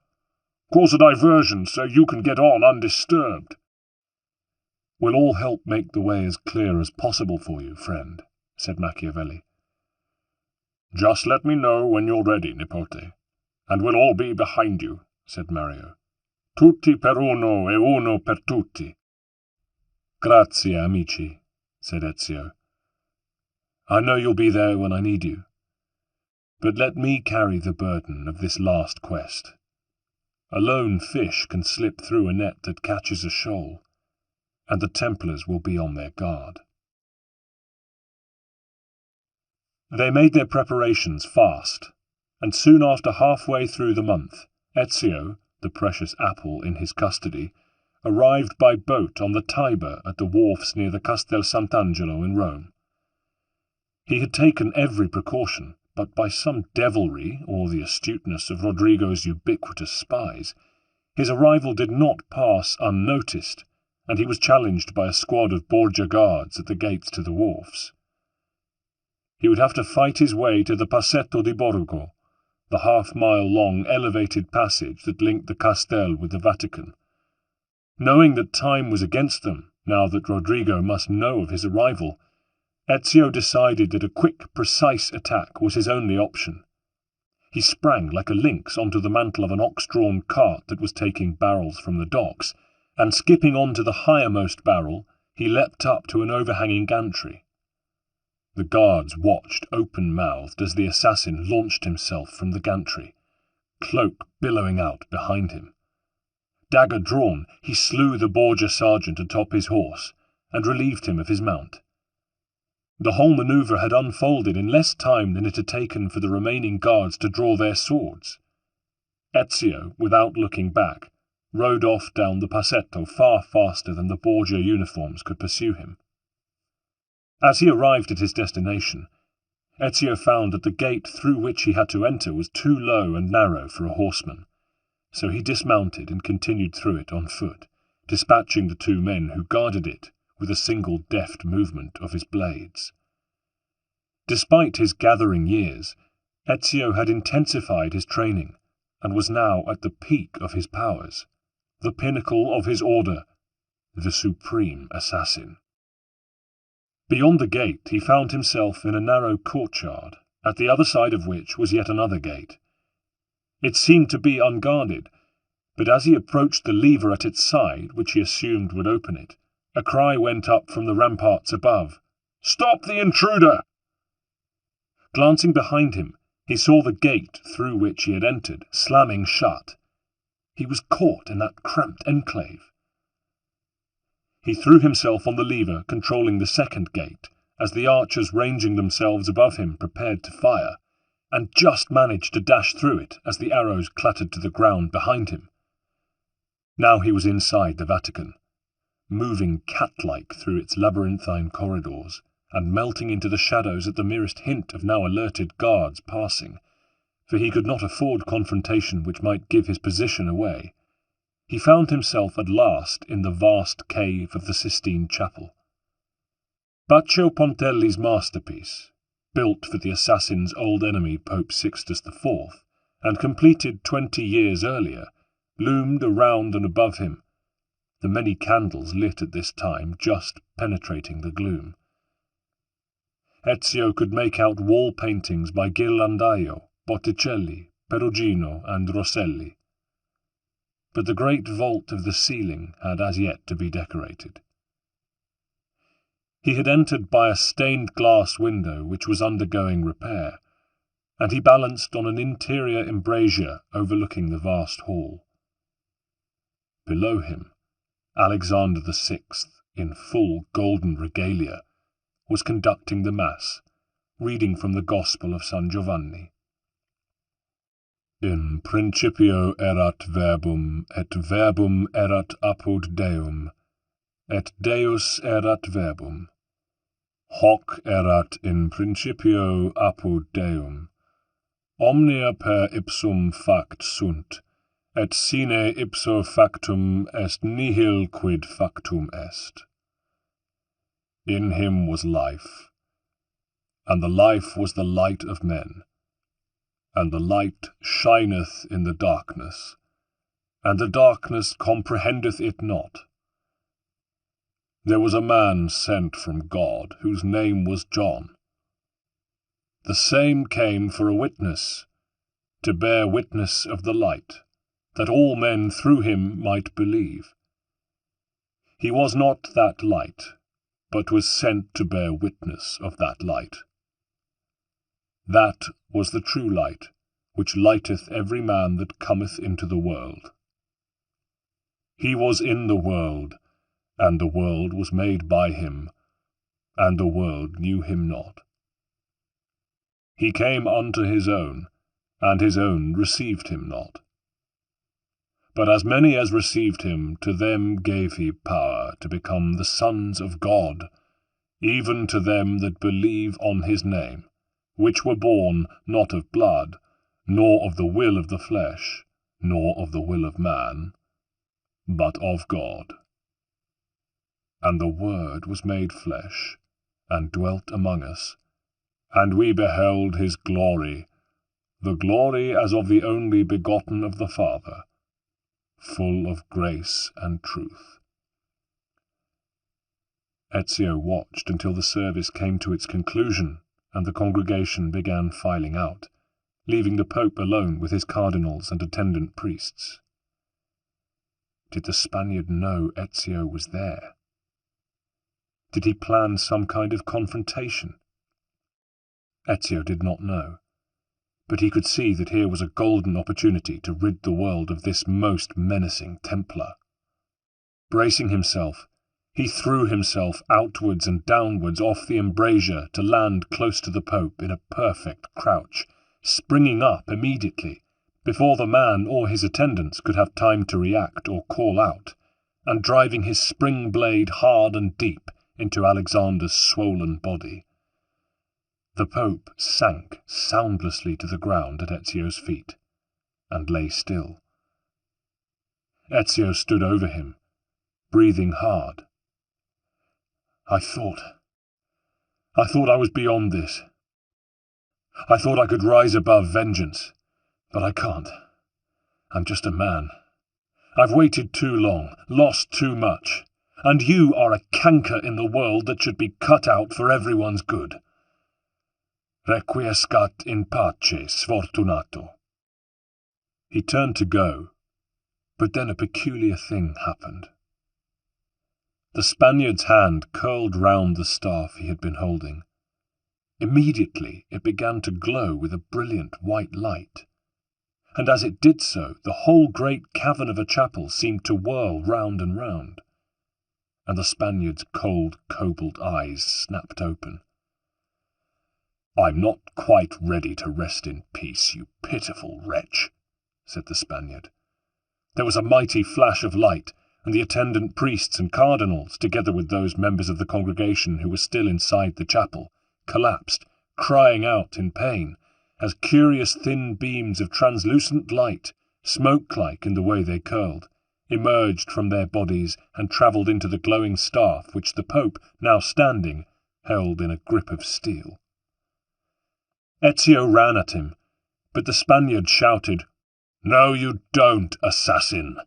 Cause a diversion so you can get on undisturbed." "We'll all help make the way as clear as possible for you, friend," said Machiavelli. "Just let me know when you're ready, Nipote, and we'll all be behind you," said Mario. "Tutti per uno e uno per tutti." "Grazie, amici," said Ezio. "I know you'll be there when I need you. But let me carry the burden of this last quest. A lone fish can slip through a net that catches a shoal, and the Templars will be on their guard." They made their preparations fast, and soon after halfway through the month, Ezio, the precious apple in his custody, arrived by boat on the Tiber at the wharfs near the Castel Sant'Angelo in Rome. He had taken every precaution, but by some devilry or the astuteness of Rodrigo's ubiquitous spies, his arrival did not pass unnoticed, and he was challenged by a squad of Borgia guards at the gates to the wharfs. He would have to fight his way to the Passetto di Borgo, the half-mile-long elevated passage that linked the Castel with the Vatican. Knowing that time was against them, now that Rodrigo must know of his arrival, Ezio decided that a quick, precise attack was his only option. He sprang like a lynx onto the mantle of an ox-drawn cart that was taking barrels from the docks, and skipping on to the highermost barrel, he leapt up to an overhanging gantry. The guards watched open-mouthed as the assassin launched himself from the gantry, cloak billowing out behind him. Dagger drawn, he slew the Borgia sergeant atop his horse, and relieved him of his mount. The whole manoeuvre had unfolded in less time than it had taken for the remaining guards to draw their swords. Ezio, without looking back, rode off down the Passetto far faster than the Borgia uniforms could pursue him. As he arrived at his destination, Ezio found that the gate through which he had to enter was too low and narrow for a horseman, so he dismounted and continued through it on foot, dispatching the 2 men who guarded it with a single deft movement of his blades. Despite his gathering years, Ezio had intensified his training, and was now at the peak of his powers, the pinnacle of his order, the supreme assassin. Beyond the gate he found himself in a narrow courtyard, at the other side of which was yet another gate. It seemed to be unguarded, but as he approached the lever at its side, which he assumed would open it, a cry went up from the ramparts above, "Stop the intruder!" Glancing behind him, he saw the gate through which he had entered slamming shut. He was caught in that cramped enclave. He threw himself on the lever controlling the second gate, as the archers ranging themselves above him prepared to fire, and just managed to dash through it as the arrows clattered to the ground behind him. Now he was inside the Vatican, moving cat-like through its labyrinthine corridors, and melting into the shadows at the merest hint of now alerted guards passing, for he could not afford confrontation which might give his position away. He found himself at last in the vast cave of the Sistine Chapel. Baccio Pontelli's masterpiece, built for the assassin's old enemy Pope Sixtus IV, and completed 20 years earlier, loomed around and above him, the many candles lit at this time just penetrating the gloom. Ezio could make out wall paintings by Ghirlandaio, Botticelli, Perugino, and Rosselli. But the great vault of the ceiling had as yet to be decorated. He had entered by a stained-glass window which was undergoing repair, and he balanced on an interior embrasure overlooking the vast hall. Below him, Alexander VI, in full golden regalia, was conducting the Mass, reading from the Gospel of San Giovanni. In principio erat verbum, et verbum erat apud Deum, et Deus erat verbum. Hoc erat in principio apud Deum. Omnia per ipsum fact sunt, et sine ipso factum est nihil quid factum est. In him was life, and the life was the light of men, and the light shineth in the darkness, and the darkness comprehendeth it not. There was a man sent from God, whose name was John. The same came for a witness, to bear witness of the light, that all men through him might believe. He was not that light, but was sent to bear witness of that light. That was the true light, which lighteth every man that cometh into the world. He was in the world, and the world was made by him, and the world knew him not. He came unto his own, and his own received him not. But as many as received him, to them gave he power to become the sons of God, even to them that believe on his name, which were born not of blood, nor of the will of the flesh, nor of the will of man, but of God. And the Word was made flesh, and dwelt among us, and we beheld his glory, the glory as of the only begotten of the Father, full of grace and truth. Ezio watched until the service came to its conclusion, and the congregation began filing out, leaving the Pope alone with his cardinals and attendant priests. Did the Spaniard know Ezio was there? Did he plan some kind of confrontation? Ezio did not know, but he could see that here was a golden opportunity to rid the world of this most menacing Templar. Bracing himself, He threw himself outwards and downwards off the embrasure to land close to the Pope in a perfect crouch, springing up immediately, before the man or his attendants could have time to react or call out, and driving his spring blade hard and deep into Alexander's swollen body. The Pope sank soundlessly to the ground at Ezio's feet, and lay still. Ezio stood over him, breathing hard. I thought I was beyond this. I thought I could rise above vengeance, but I can't. I'm just a man. I've waited too long, lost too much, and you are a canker in the world that should be cut out for everyone's good. Requiescat in pace, sfortunato. He turned to go, but then a peculiar thing happened. The Spaniard's hand curled round the staff he had been holding. Immediately it began to glow with a brilliant white light, and as it did so the whole great cavern of a chapel seemed to whirl round and round, and the Spaniard's cold cobalt eyes snapped open. "I'm not quite ready to rest in peace, you pitiful wretch," said the Spaniard. There was a mighty flash of light, and the attendant priests and cardinals, together with those members of the congregation who were still inside the chapel, collapsed, crying out in pain, as curious thin beams of translucent light, smoke-like in the way they curled, emerged from their bodies and travelled into the glowing staff which the Pope, now standing, held in a grip of steel. Ezio ran at him, but the Spaniard shouted, "No, you don't, assassin!"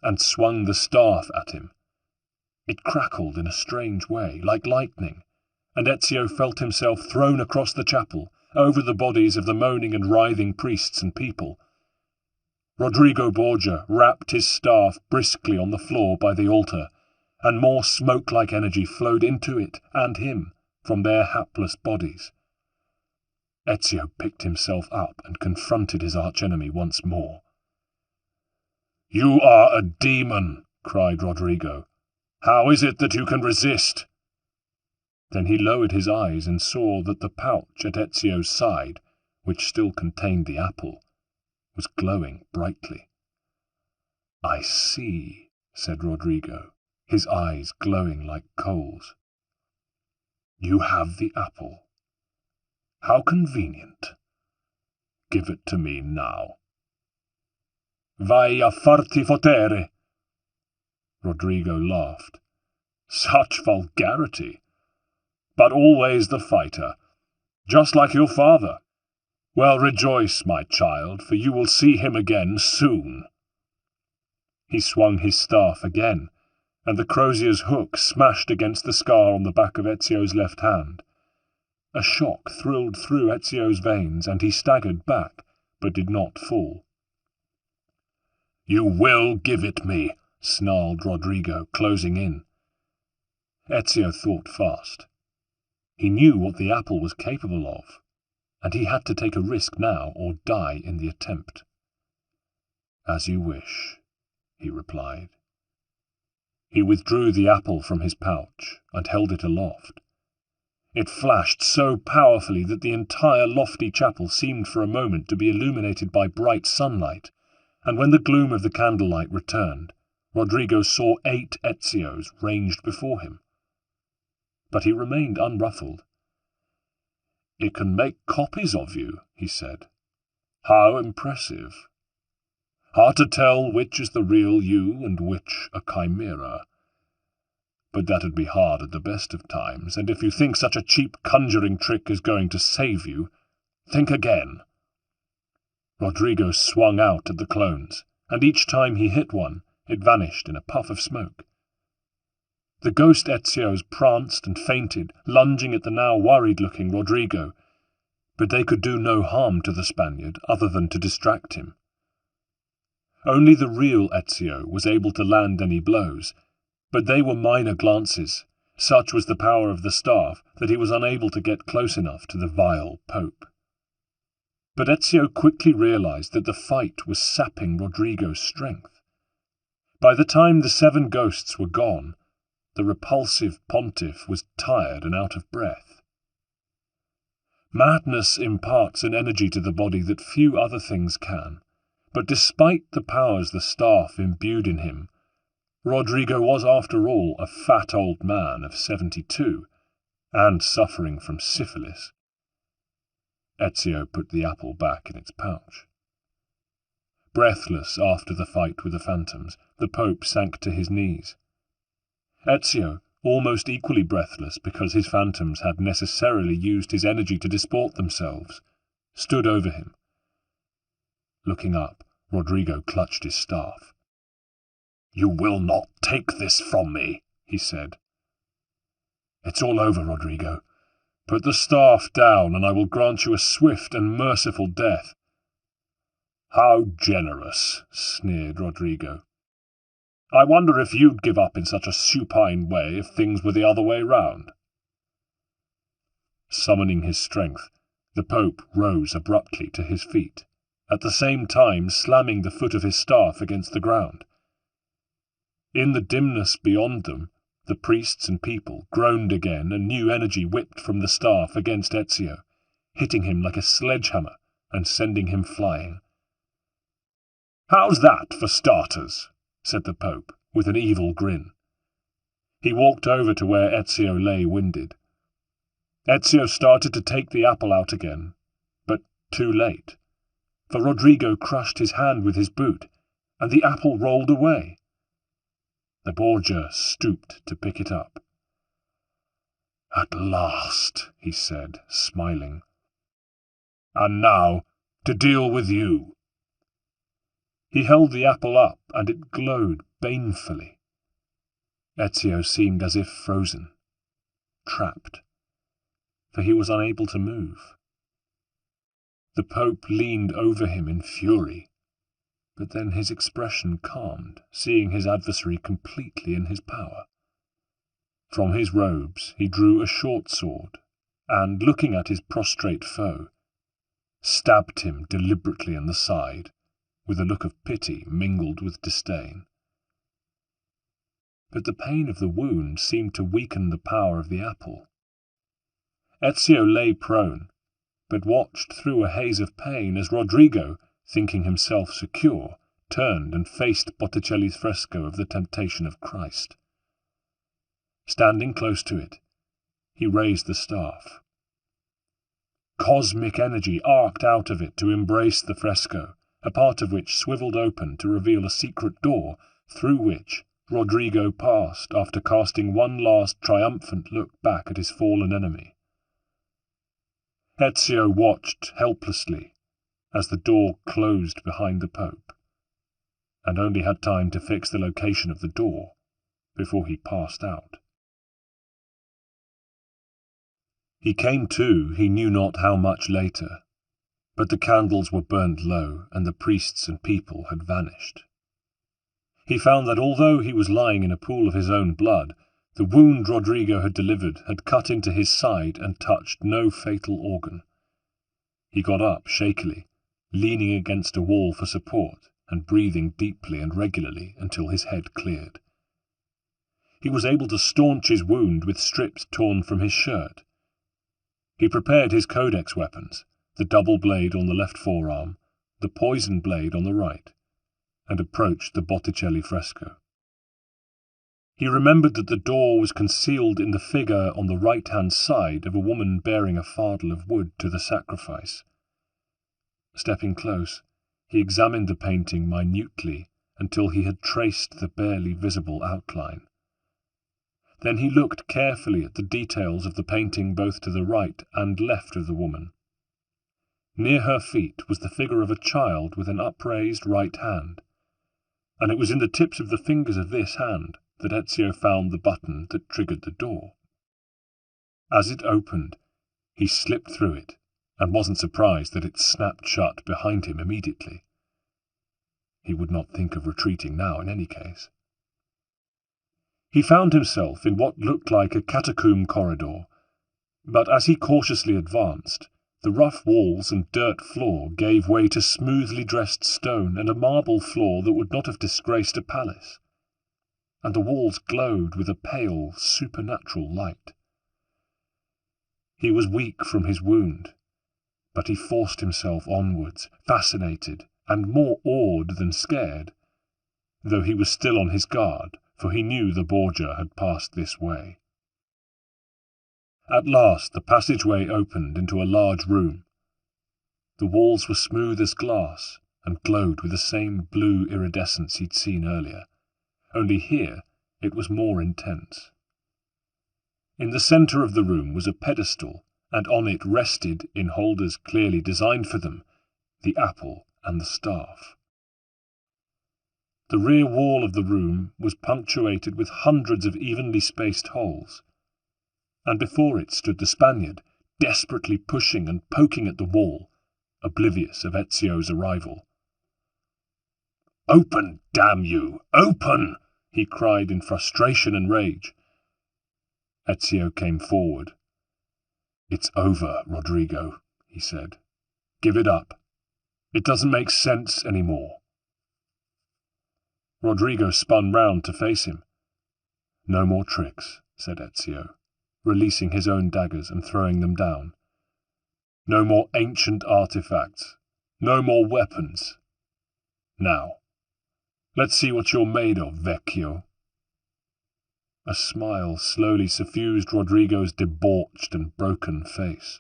and swung the staff at him. It crackled in a strange way, like lightning, and Ezio felt himself thrown across the chapel, over the bodies of the moaning and writhing priests and people. Rodrigo Borgia rapped his staff briskly on the floor by the altar, and more smoke-like energy flowed into it and him from their hapless bodies. Ezio picked himself up and confronted his archenemy once more. "You are a demon," cried Rodrigo. "How is it that you can resist?" Then he lowered his eyes and saw that the pouch at Ezio's side, which still contained the apple, was glowing brightly. "I see," said Rodrigo, his eyes glowing like coals. "You have the apple. How convenient. Give it to me now." "Vai a farti fotere." Rodrigo laughed. "Such vulgarity! But always the fighter, just like your father. Well, rejoice, my child, for you will see him again soon." He swung his staff again, and the crozier's hook smashed against the scar on the back of Ezio's left hand. A shock thrilled through Ezio's veins, and he staggered back, but did not fall. "You will give it me," snarled Rodrigo, closing in. Ezio thought fast. He knew what the apple was capable of, and he had to take a risk now or die in the attempt. "As you wish," he replied. He withdrew the apple from his pouch and held it aloft. It flashed so powerfully that the entire lofty chapel seemed for a moment to be illuminated by bright sunlight, and when the gloom of the candlelight returned, Rodrigo saw 8 Ezios ranged before him. But he remained unruffled. "It can make copies of you," he said. "How impressive. Hard to tell which is the real you and which a chimera. But that'd be hard at the best of times, and if you think such a cheap conjuring trick is going to save you, think again." Rodrigo swung out at the clones, and each time he hit one, it vanished in a puff of smoke. The ghost Ezios pranced and feinted, lunging at the now worried-looking Rodrigo, but they could do no harm to the Spaniard other than to distract him. Only the real Ezio was able to land any blows, but they were minor glances. Such was the power of the staff that he was unable to get close enough to the vile Pope. But Ezio quickly realized that the fight was sapping Rodrigo's strength. By the time the 7 ghosts were gone, the repulsive pontiff was tired and out of breath. Madness imparts an energy to the body that few other things can, but despite the powers the staff imbued in him, Rodrigo was after all a fat old man of 72, and suffering from syphilis. Ezio put the apple back in its pouch. Breathless after the fight with the phantoms, the Pope sank to his knees. Ezio, almost equally breathless because his phantoms had necessarily used his energy to disport themselves, stood over him. Looking up, Rodrigo clutched his staff. "You will not take this from me," he said. "It's all over, Rodrigo. Put the staff down, and I will grant you a swift and merciful death." "How generous," sneered Rodrigo. "I wonder if you'd give up in such a supine way if things were the other way round." Summoning his strength, the Pope rose abruptly to his feet, at the same time slamming the foot of his staff against the ground. In the dimness beyond them, the priests and people groaned again, and new energy whipped from the staff against Ezio, hitting him like a sledgehammer and sending him flying. "How's that for starters?" said the Pope, with an evil grin. He walked over to where Ezio lay winded. Ezio started to take the apple out again, but too late, for Rodrigo crushed his hand with his boot, and the apple rolled away. The Borgia stooped to pick it up. "At last," he said, smiling. "And now, to deal with you." He held the apple up, and it glowed banefully. Ezio seemed as if frozen, trapped, for he was unable to move. The Pope leaned over him in fury, but then his expression calmed, seeing his adversary completely in his power. From his robes he drew a short sword, and, looking at his prostrate foe, stabbed him deliberately in the side, with a look of pity mingled with disdain. But the pain of the wound seemed to weaken the power of the apple. Ezio lay prone, but watched through a haze of pain as Rodrigo, thinking himself secure, turned and faced Botticelli's fresco of the Temptation of Christ. Standing close to it, he raised the staff. Cosmic energy arced out of it to embrace the fresco, a part of which swiveled open to reveal a secret door through which Rodrigo passed after casting one last triumphant look back at his fallen enemy. Ezio watched helplessly as the door closed behind the Pope, and only had time to fix the location of the door before he passed out. He came to, he knew not how much later, but the candles were burned low, and the priests and people had vanished. He found that although he was lying in a pool of his own blood, the wound Rodrigo had delivered had cut into his side and touched no fatal organ. He got up shakily, leaning against a wall for support, and breathing deeply and regularly until his head cleared. He was able to staunch his wound with strips torn from his shirt. He prepared his codex weapons, the double blade on the left forearm, the poison blade on the right, and approached the Botticelli fresco. He remembered that the door was concealed in the figure on the right-hand side of a woman bearing a fardel of wood to the sacrifice. Stepping close, he examined the painting minutely until he had traced the barely visible outline. Then he looked carefully at the details of the painting both to the right and left of the woman. Near her feet was the figure of a child with an upraised right hand, and it was in the tips of the fingers of this hand that Ezio found the button that triggered the door. As it opened, he slipped through it, and wasn't surprised that it snapped shut behind him immediately. He would not think of retreating now in any case. He found himself in what looked like a catacomb corridor, but as he cautiously advanced, the rough walls and dirt floor gave way to smoothly dressed stone and a marble floor that would not have disgraced a palace. and the walls glowed with a pale, supernatural light. He was weak from his wound, but he forced himself onwards, fascinated and more awed than scared, though he was still on his guard, for he knew the Borgia had passed this way. At last the passageway opened into a large room. The walls were smooth as glass and glowed with the same blue iridescence he'd seen earlier, only here it was more intense. In the centre of the room was a pedestal, and on it rested, in holders clearly designed for them, the apple and the staff. The rear wall of the room was punctuated with hundreds of evenly spaced holes, and before it stood the Spaniard, desperately pushing and poking at the wall, oblivious of Ezio's arrival. "Open, damn you! Open!" he cried in frustration and rage. Ezio came forward. "It's over, Rodrigo," he said. "Give it up. It doesn't make sense anymore." Rodrigo spun round to face him. "No more tricks," said Ezio, releasing his own daggers and throwing them down. "No more ancient artifacts. No more weapons. Now, let's see what you're made of, Vecchio." A smile slowly suffused Rodrigo's debauched and broken face.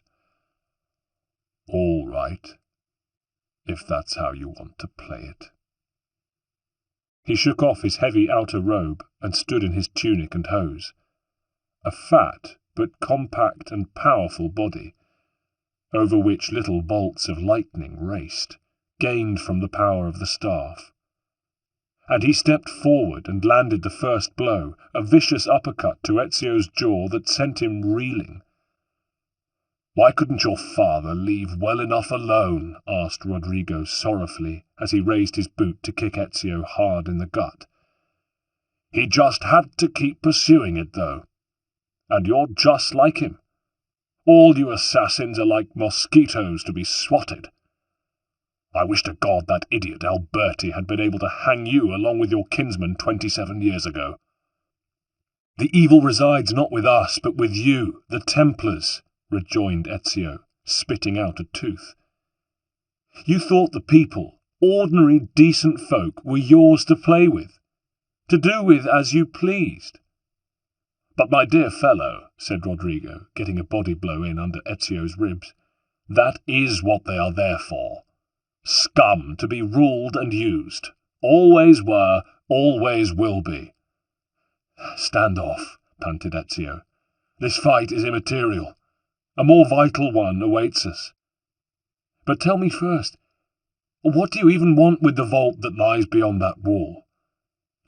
"All right, if that's how you want to play it." He shook off his heavy outer robe and stood in his tunic and hose. A fat but compact and powerful body, over which little bolts of lightning raced, gained from the power of the staff. And he stepped forward and landed the first blow, a vicious uppercut to Ezio's jaw that sent him reeling. "Why couldn't your father leave well enough alone?" asked Rodrigo sorrowfully, as he raised his boot to kick Ezio hard in the gut. "He just had to keep pursuing it, though. And you're just like him. All you assassins are like mosquitoes to be swatted. I wish to God that idiot Alberti had been able to hang you along with your kinsman 27 years ago." "The evil resides not with us, but with you, the Templars," rejoined Ezio, spitting out a tooth. "You thought the people, ordinary decent folk, were yours to play with, to do with as you pleased." "But my dear fellow," said Rodrigo, getting a body blow in under Ezio's ribs, "that is what they are there for. Scum to be ruled and used. Always were, always will be." "Stand off," panted Ezio. "This fight is immaterial. A more vital one awaits us. But tell me first, what do you even want with the vault that lies beyond that wall?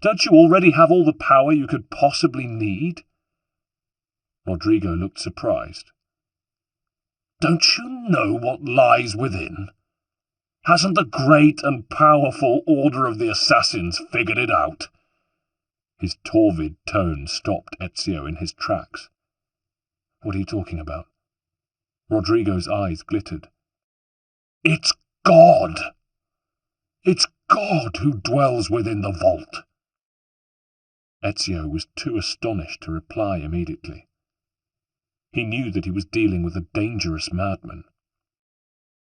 Don't you already have all the power you could possibly need?" Rodrigo looked surprised. "Don't you know what lies within? Hasn't the great and powerful Order of the Assassins figured it out?" His torvid tone stopped Ezio in his tracks. "What are you talking about?" Rodrigo's eyes glittered. "It's God! It's God who dwells within the vault." Ezio was too astonished to reply immediately. He knew that he was dealing with a dangerous madman.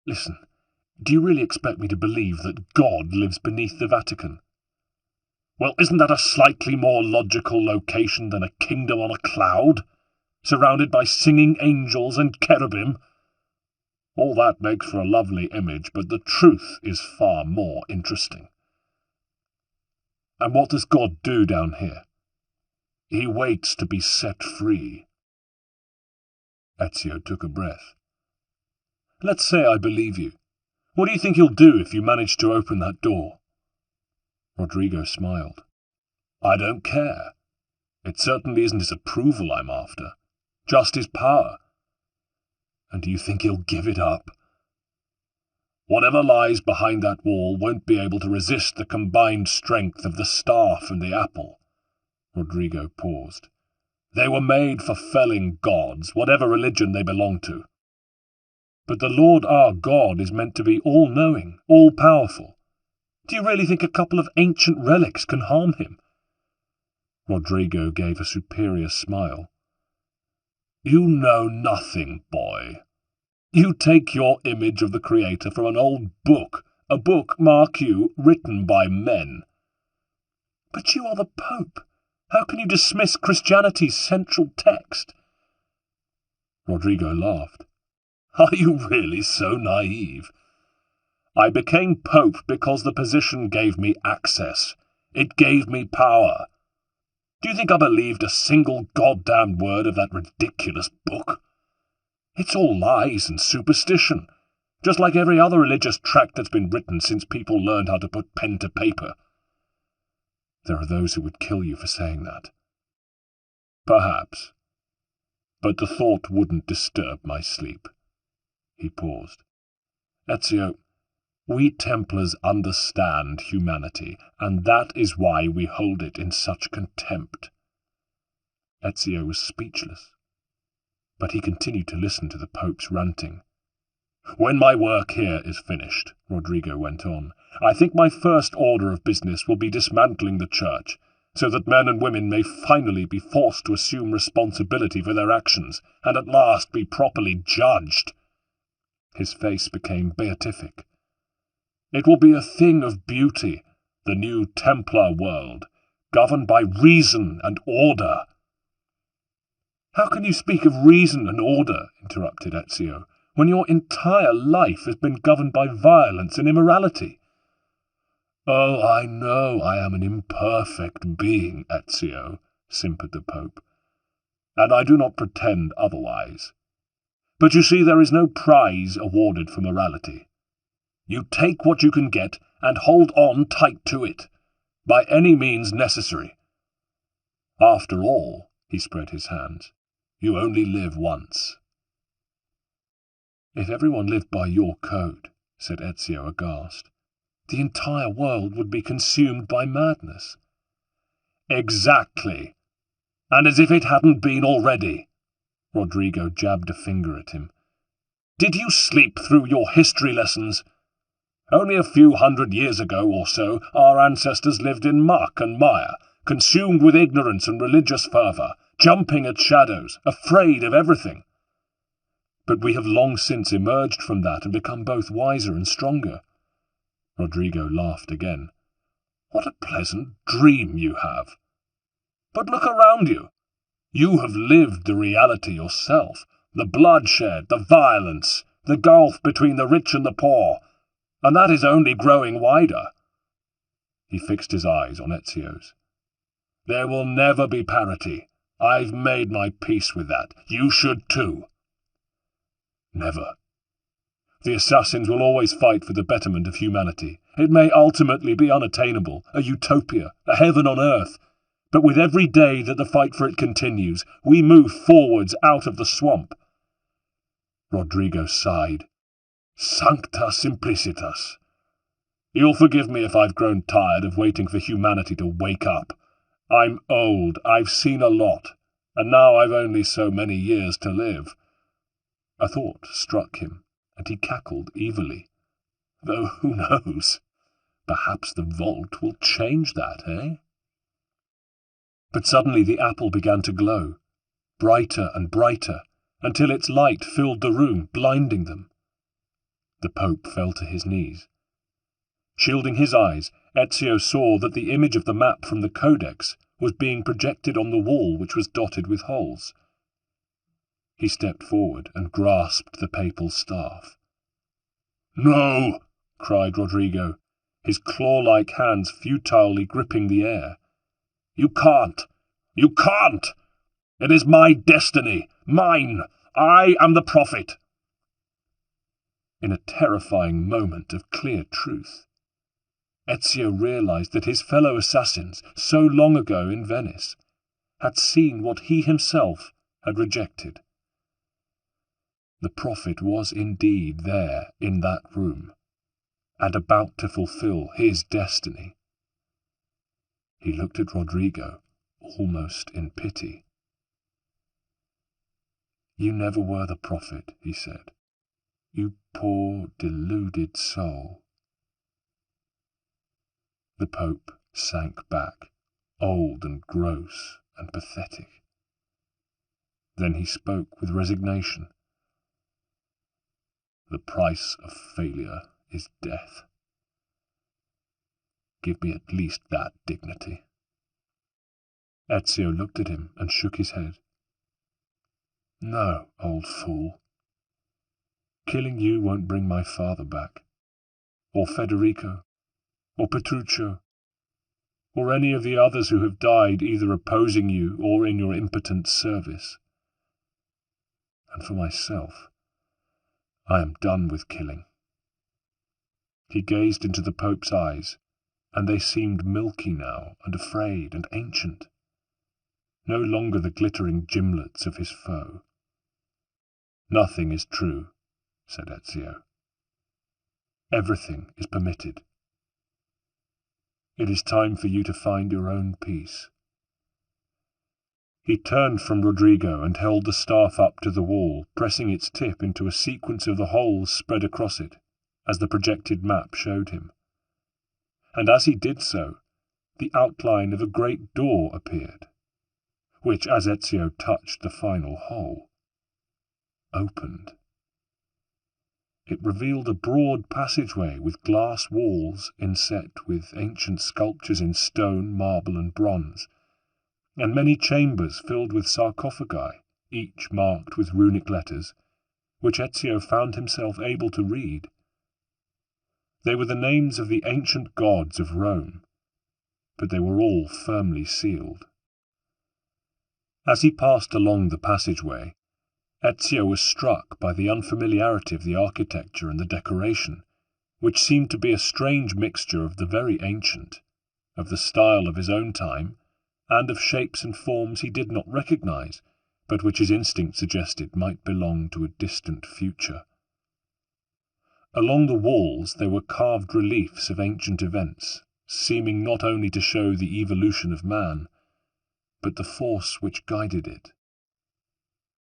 "Listen, do you really expect me to believe that God lives beneath the Vatican?" "Well, isn't that a slightly more logical location than a kingdom on a cloud, surrounded by singing angels and cherubim? All that makes for a lovely image, but the truth is far more interesting." "And what does God do down here?" "He waits to be set free." Ezio took a breath. "Let's say I believe you. What do you think he'll do if you manage to open that door?" Rodrigo smiled. "I don't care. It certainly isn't his approval I'm after, just his power." "And do you think he'll give it up?" "Whatever lies behind that wall won't be able to resist the combined strength of the staff and the apple." Rodrigo paused. "They were made for felling gods, whatever religion they belong to." "But the Lord our God is meant to be all-knowing, all-powerful. Do you really think a couple of ancient relics can harm him?" Rodrigo gave a superior smile. "You know nothing, boy. You take your image of the Creator from an old book, a book, mark you, written by men." "But you are the Pope. How can you dismiss Christianity's central text?" Rodrigo laughed. "Are you really so naive? I became Pope because the position gave me access. It gave me power. Do you think I believed a single goddamned word of that ridiculous book? It's all lies and superstition, just like every other religious tract that's been written since people learned how to put pen to paper." "There are those who would kill you for saying that." "Perhaps. But the thought wouldn't disturb my sleep." He paused. "Ezio, we Templars understand humanity, and that is why we hold it in such contempt." Ezio was speechless, but he continued to listen to the Pope's ranting. "When my work here is finished," Rodrigo went on, "I think my first order of business will be dismantling the Church, so that men and women may finally be forced to assume responsibility for their actions, and at last be properly judged." His face became beatific. "It will be a thing of beauty, the new Templar world, governed by reason and order." "How can you speak of reason and order," interrupted Ezio, "when your entire life has been governed by violence and immorality?" "Oh, I know I am an imperfect being, Ezio," simpered the Pope, "and I do not pretend otherwise. But you see, there is no prize awarded for morality. You take what you can get and hold on tight to it, by any means necessary. After all," he spread his hands, "you only live once." "If everyone lived by your code," said Ezio aghast, "the entire world would be consumed by madness." "Exactly. And as if it hadn't been already." Rodrigo jabbed a finger at him. "Did you sleep through your history lessons? Only a few 100 years ago or so, our ancestors lived in muck and mire, consumed with ignorance and religious fervour, jumping at shadows, afraid of everything. But we have long since emerged from that and become both wiser and stronger." Rodrigo laughed again. "What a pleasant dream you have! But look around you. You have lived the reality yourself, the bloodshed, the violence, the gulf between the rich and the poor, and that is only growing wider." He fixed his eyes on Ezio's. "There will never be parity. I've made my peace with that. You should too." "Never. The assassins will always fight for the betterment of humanity. It may ultimately be unattainable, a utopia, a heaven on earth, but with every day that the fight for it continues, we move forwards out of the swamp." Rodrigo sighed. "Sancta simplicitas. You'll forgive me if I've grown tired of waiting for humanity to wake up. I'm old, I've seen a lot, and now I've only so many years to live." A thought struck him, and he cackled evilly. "Though who knows? Perhaps the vault will change that, eh?" But suddenly the apple began to glow, brighter and brighter, until its light filled the room, blinding them. The Pope fell to his knees. Shielding his eyes, Ezio saw that the image of the map from the Codex was being projected on the wall, which was dotted with holes. He stepped forward and grasped the papal staff. "No!" cried Rodrigo, his claw-like hands futilely gripping the air. "You can't! You can't! It is my destiny! Mine! I am the prophet!" In a terrifying moment of clear truth, Ezio realized that his fellow assassins, so long ago in Venice, had seen what he himself had rejected. The prophet was indeed there in that room, and about to fulfill his destiny. He looked at Rodrigo, almost in pity. "You never were the prophet," he said. "You poor, deluded soul." The Pope sank back, old and gross and pathetic. Then he spoke with resignation. The price of failure is death. Give me at least that dignity. Ezio looked at him and shook his head. No, old fool. Killing you won't bring my father back, or Federico, or Petruccio, or any of the others who have died either opposing you or in your impotent service. And for myself, I am done with killing. He gazed into the Pope's eyes, and they seemed milky now, and afraid, and ancient. No longer the glittering gimlets of his foe. Nothing is true, said Ezio. Everything is permitted. It is time for you to find your own peace. He turned from Rodrigo and held the staff up to the wall, pressing its tip into a sequence of the holes spread across it, as the projected map showed him. And as he did so, the outline of a great door appeared, which, as Ezio touched the final hole, opened. It revealed a broad passageway with glass walls inset with ancient sculptures in stone, marble, and bronze, and many chambers filled with sarcophagi, each marked with runic letters, which Ezio found himself able to read. They were the names of the ancient gods of Rome, but they were all firmly sealed. As he passed along the passageway, Ezio was struck by the unfamiliarity of the architecture and the decoration, which seemed to be a strange mixture of the very ancient, of the style of his own time, and of shapes and forms he did not recognize, but which his instinct suggested might belong to a distant future. Along the walls there were carved reliefs of ancient events, seeming not only to show the evolution of man, but the force which guided it.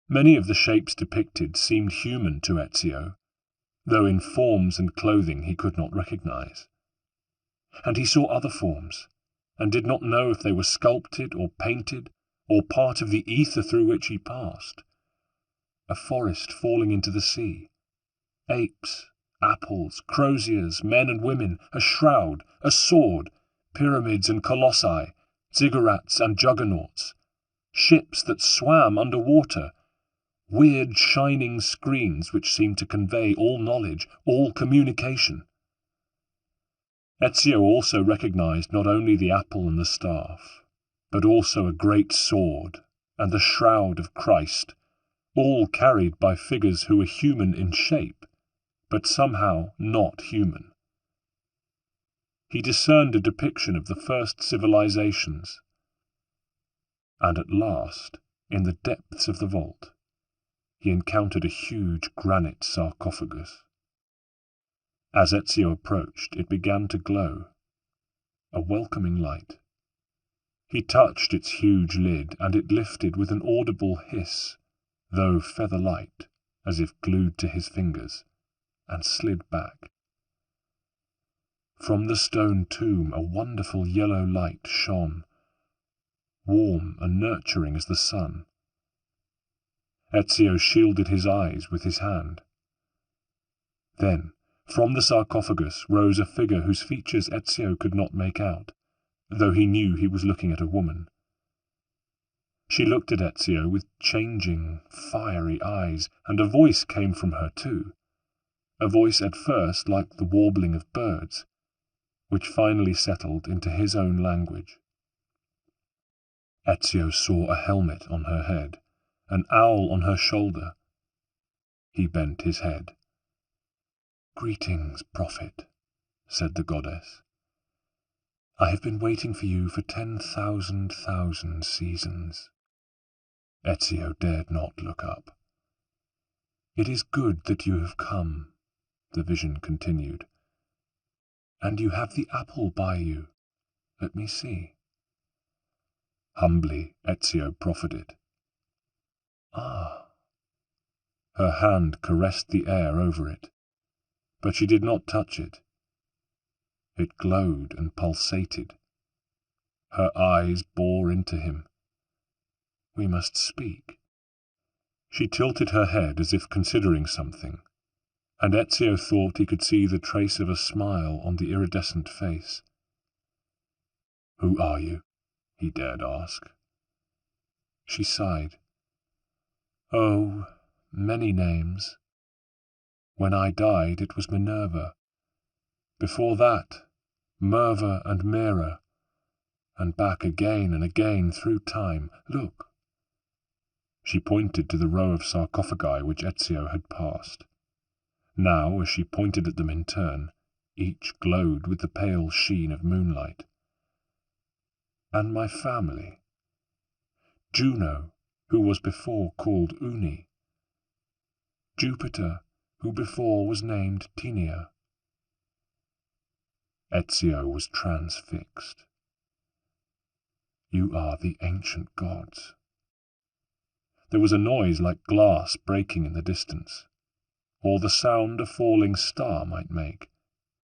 Many of the shapes depicted seemed human to Ezio, though in forms and clothing he could not recognize. And he saw other forms, and did not know if they were sculpted or painted, or part of the ether through which he passed. A forest falling into the sea, apes, apples, croziers, men and women, a shroud, a sword, pyramids and colossi, ziggurats and juggernauts, ships that swam under water, weird shining screens which seemed to convey all knowledge, all communication. Ezio also recognized not only the apple and the staff, but also a great sword and the shroud of Christ, all carried by figures who were human in shape, but somehow not human. He discerned a depiction of the first civilizations, and at last, in the depths of the vault, he encountered a huge granite sarcophagus. As Ezio approached, it began to glow, a welcoming light. He touched its huge lid, and it lifted with an audible hiss, though feather-light, as if glued to his fingers, and slid back. From the stone tomb a wonderful yellow light shone, warm and nurturing as the sun. Ezio shielded his eyes with his hand. Then, from the sarcophagus rose a figure whose features Ezio could not make out, though he knew he was looking at a woman. She looked at Ezio with changing, fiery eyes, and a voice came from her too, a voice at first like the warbling of birds, which finally settled into his own language. Ezio saw a helmet on her head, an owl on her shoulder. He bent his head. "Greetings, prophet," said the goddess. "I have been waiting for you for 10,000 seasons." Ezio dared not look up. "It is good that you have come," the vision continued. "And you have the apple by you. Let me see." Humbly, Ezio proffered it. "Ah." Her hand caressed the air over it, but she did not touch it. It glowed and pulsated. Her eyes bore into him. "We must speak." She tilted her head as if considering something, and Ezio thought he could see the trace of a smile on the iridescent face. "Who are you?" he dared ask. She sighed. "Oh, many names. When I died, it was Minerva. Before that, Merva and Mira, and back again and again through time. Look." She pointed to the row of sarcophagi which Ezio had passed. Now, as she pointed at them in turn, each glowed with the pale sheen of moonlight. "And my family. Juno, who was before called Uni. Jupiter, who before was named Tinia." Ezio was transfixed. "You are the ancient gods." There was a noise like glass breaking in the distance, or the sound a falling star might make.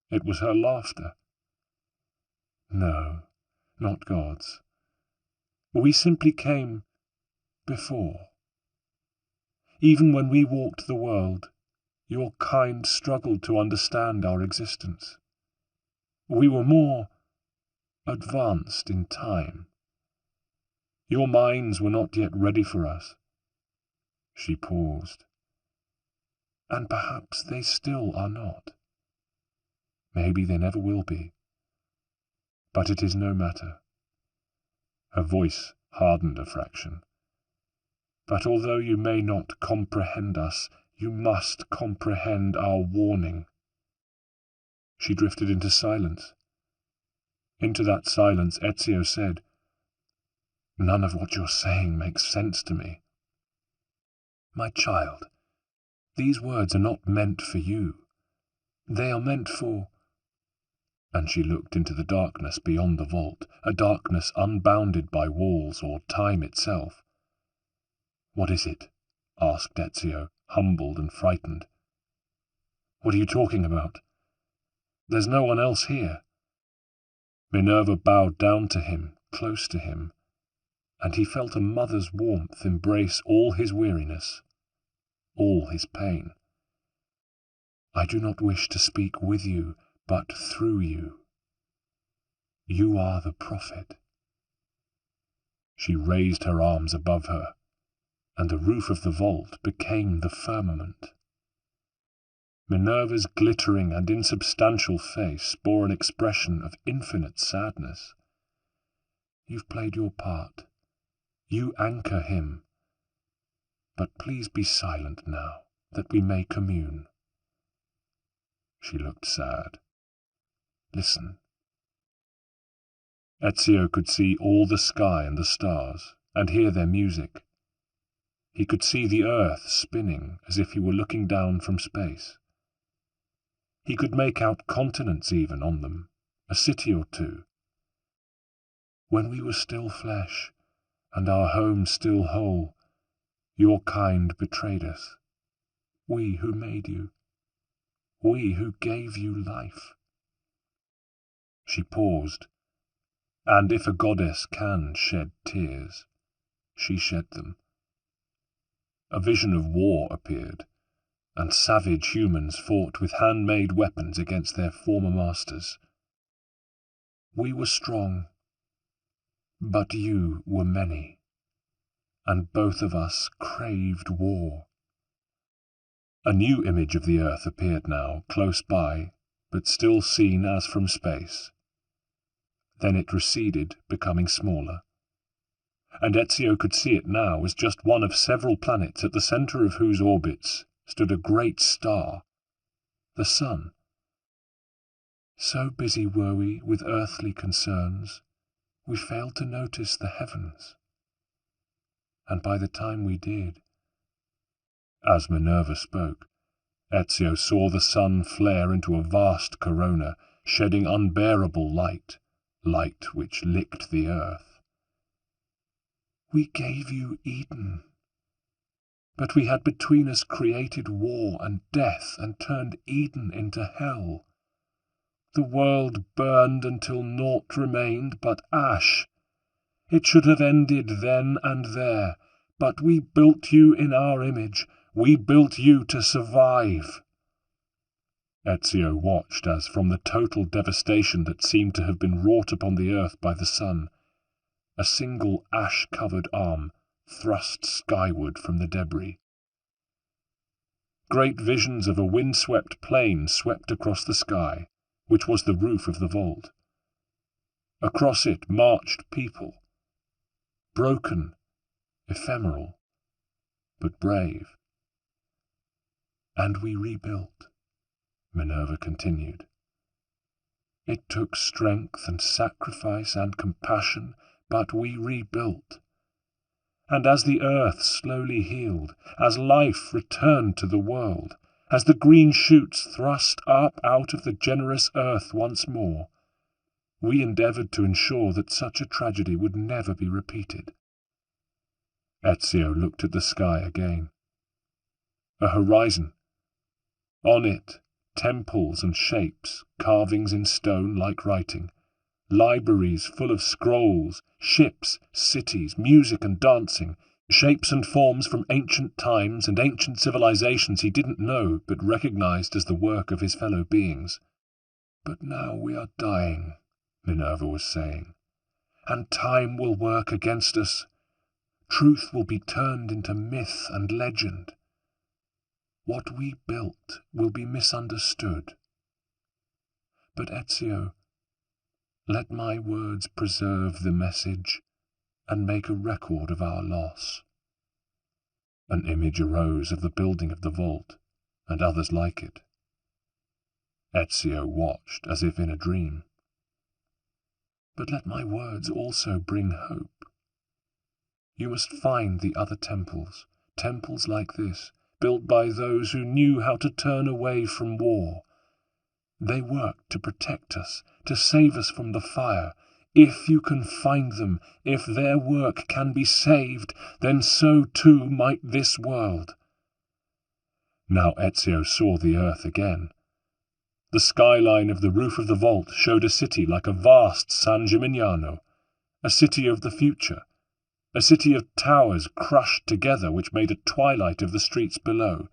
It was her laughter. "No, not gods. We simply came before. Even when we walked the world, your kind struggled to understand our existence. We were more advanced in time. Your minds were not yet ready for us." She paused. "And perhaps they still are not. Maybe they never will be. But it is no matter." Her voice hardened a fraction. "But although you may not comprehend us, you must comprehend our warning." She drifted into silence. Into that silence Ezio said, "None of what you're saying makes sense to me." "My child, these words are not meant for you. They are meant for—" And she looked into the darkness beyond the vault, a darkness unbounded by walls or time itself. "What is it?" asked Ezio, humbled and frightened. "What are you talking about? There's no one else here." Minerva bowed down to him, close to him, and he felt a mother's warmth embrace all his weariness, all his pain. "I do not wish to speak with you, but through you. You are the prophet." She raised her arms above her, and the roof of the vault became the firmament. Minerva's glittering and insubstantial face bore an expression of infinite sadness. "You've played your part. You anchor him. But please be silent now, that we may commune." She looked sad. "Listen." Ezio could see all the sky and the stars, and hear their music. He could see the earth spinning as if he were looking down from space. He could make out continents even on them, a city or two. "When we were still flesh, and our home still whole, your kind betrayed us. We who made you. We who gave you life." She paused, and if a goddess can shed tears, she shed them. A vision of war appeared, and savage humans fought with handmade weapons against their former masters. We were strong, but you were many, and both of us craved war. A new image of the earth appeared now, close by, but still seen as from space. Then it receded, becoming smaller, and Ezio could see it now as just one of several planets at the centre of whose orbits stood a great star, the sun. So busy were we with earthly concerns, we failed to notice the heavens. And by the time we did— As Minerva spoke, Ezio saw the sun flare into a vast corona, shedding unbearable light, light which licked the earth. "We gave you Eden, but we had between us created war and death and turned Eden into hell. The world burned until naught remained but ash, It should have ended then and there, but we built you in our image. We built you to survive." Ezio watched as, from the total devastation that seemed to have been wrought upon the earth by the sun, a single ash-covered arm thrust skyward from the debris. Great visions of a wind-swept plain swept across the sky, which was the roof of the vault. Across it marched people, broken, ephemeral, but brave. "And we rebuilt," Minerva continued. "It took strength and sacrifice and compassion, but we rebuilt. And as the earth slowly healed, as life returned to the world, as the green shoots thrust up out of the generous earth once more, we endeavoured to ensure that such a tragedy would never be repeated." Ezio looked at the sky again. A horizon. On it, temples and shapes, carvings in stone like writing, libraries full of scrolls, ships, cities, music and dancing, shapes and forms from ancient times and ancient civilizations he didn't know but recognized as the work of his fellow beings. "But now we are dying," Minerva was saying, "and time will work against us. Truth will be turned into myth and legend. What we built will be misunderstood. But Ezio, let my words preserve the message and make a record of our loss." An image arose of the building of the vault, and others like it. Ezio watched as if in a dream. "But let my words also bring hope. You must find the other temples, temples like this, built by those who knew how to turn away from war. They worked to protect us, to save us from the fire. If you can find them, if their work can be saved, then so too might this world." Now Ezio saw the earth again. The skyline of the roof of the vault showed a city like a vast San Gimignano, a city of the future, a city of towers crushed together which made a twilight of the streets below,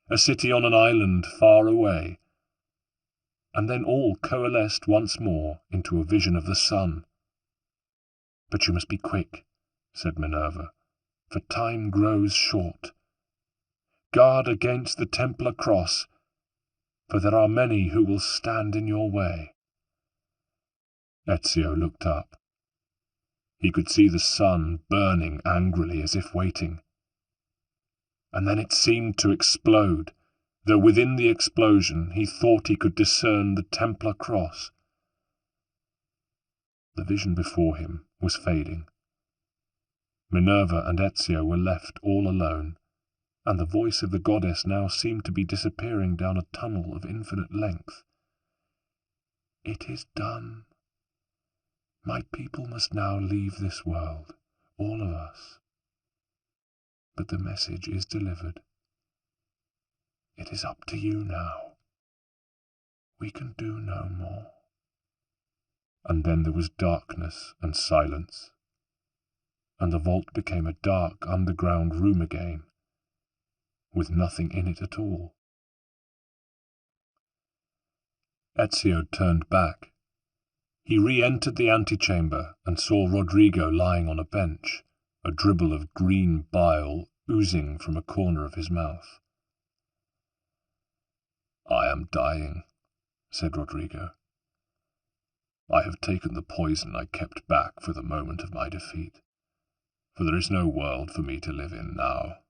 a city on an island far away. And then all coalesced once more into a vision of the sun. "But you must be quick," said Minerva, "for time grows short. Guard against the Templar cross, for there are many who will stand in your way." Ezio looked up. He could see the sun burning angrily as if waiting. And then it seemed to explode, though within the explosion he thought he could discern the Templar cross. The vision before him was fading. Minerva and Ezio were left all alone, and the voice of the goddess now seemed to be disappearing down a tunnel of infinite length. "It is done. My people must now leave this world, all of us. But the message is delivered. It is up to you now. We can do no more." And then there was darkness and silence, and the vault became a dark underground room again, with nothing in it at all. Ezio turned back. He re-entered the antechamber and saw Rodrigo lying on a bench, a dribble of green bile oozing from a corner of his mouth. "I am dying," said Rodrigo. "I have taken the poison I kept back for the moment of my defeat, for there is no world for me to live in now.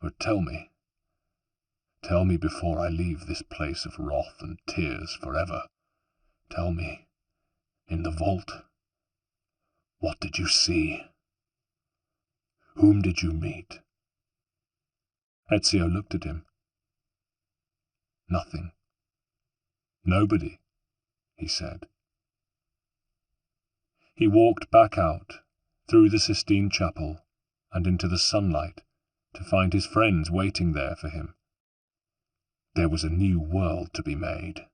But tell me before I leave this place of wrath and tears forever, tell me, in the vault, what did you see? Whom did you meet?" Ezio looked at him. "Nothing. Nobody," he said. He walked back out, through the Sistine Chapel, and into the sunlight, to find his friends waiting there for him. There was a new world to be made.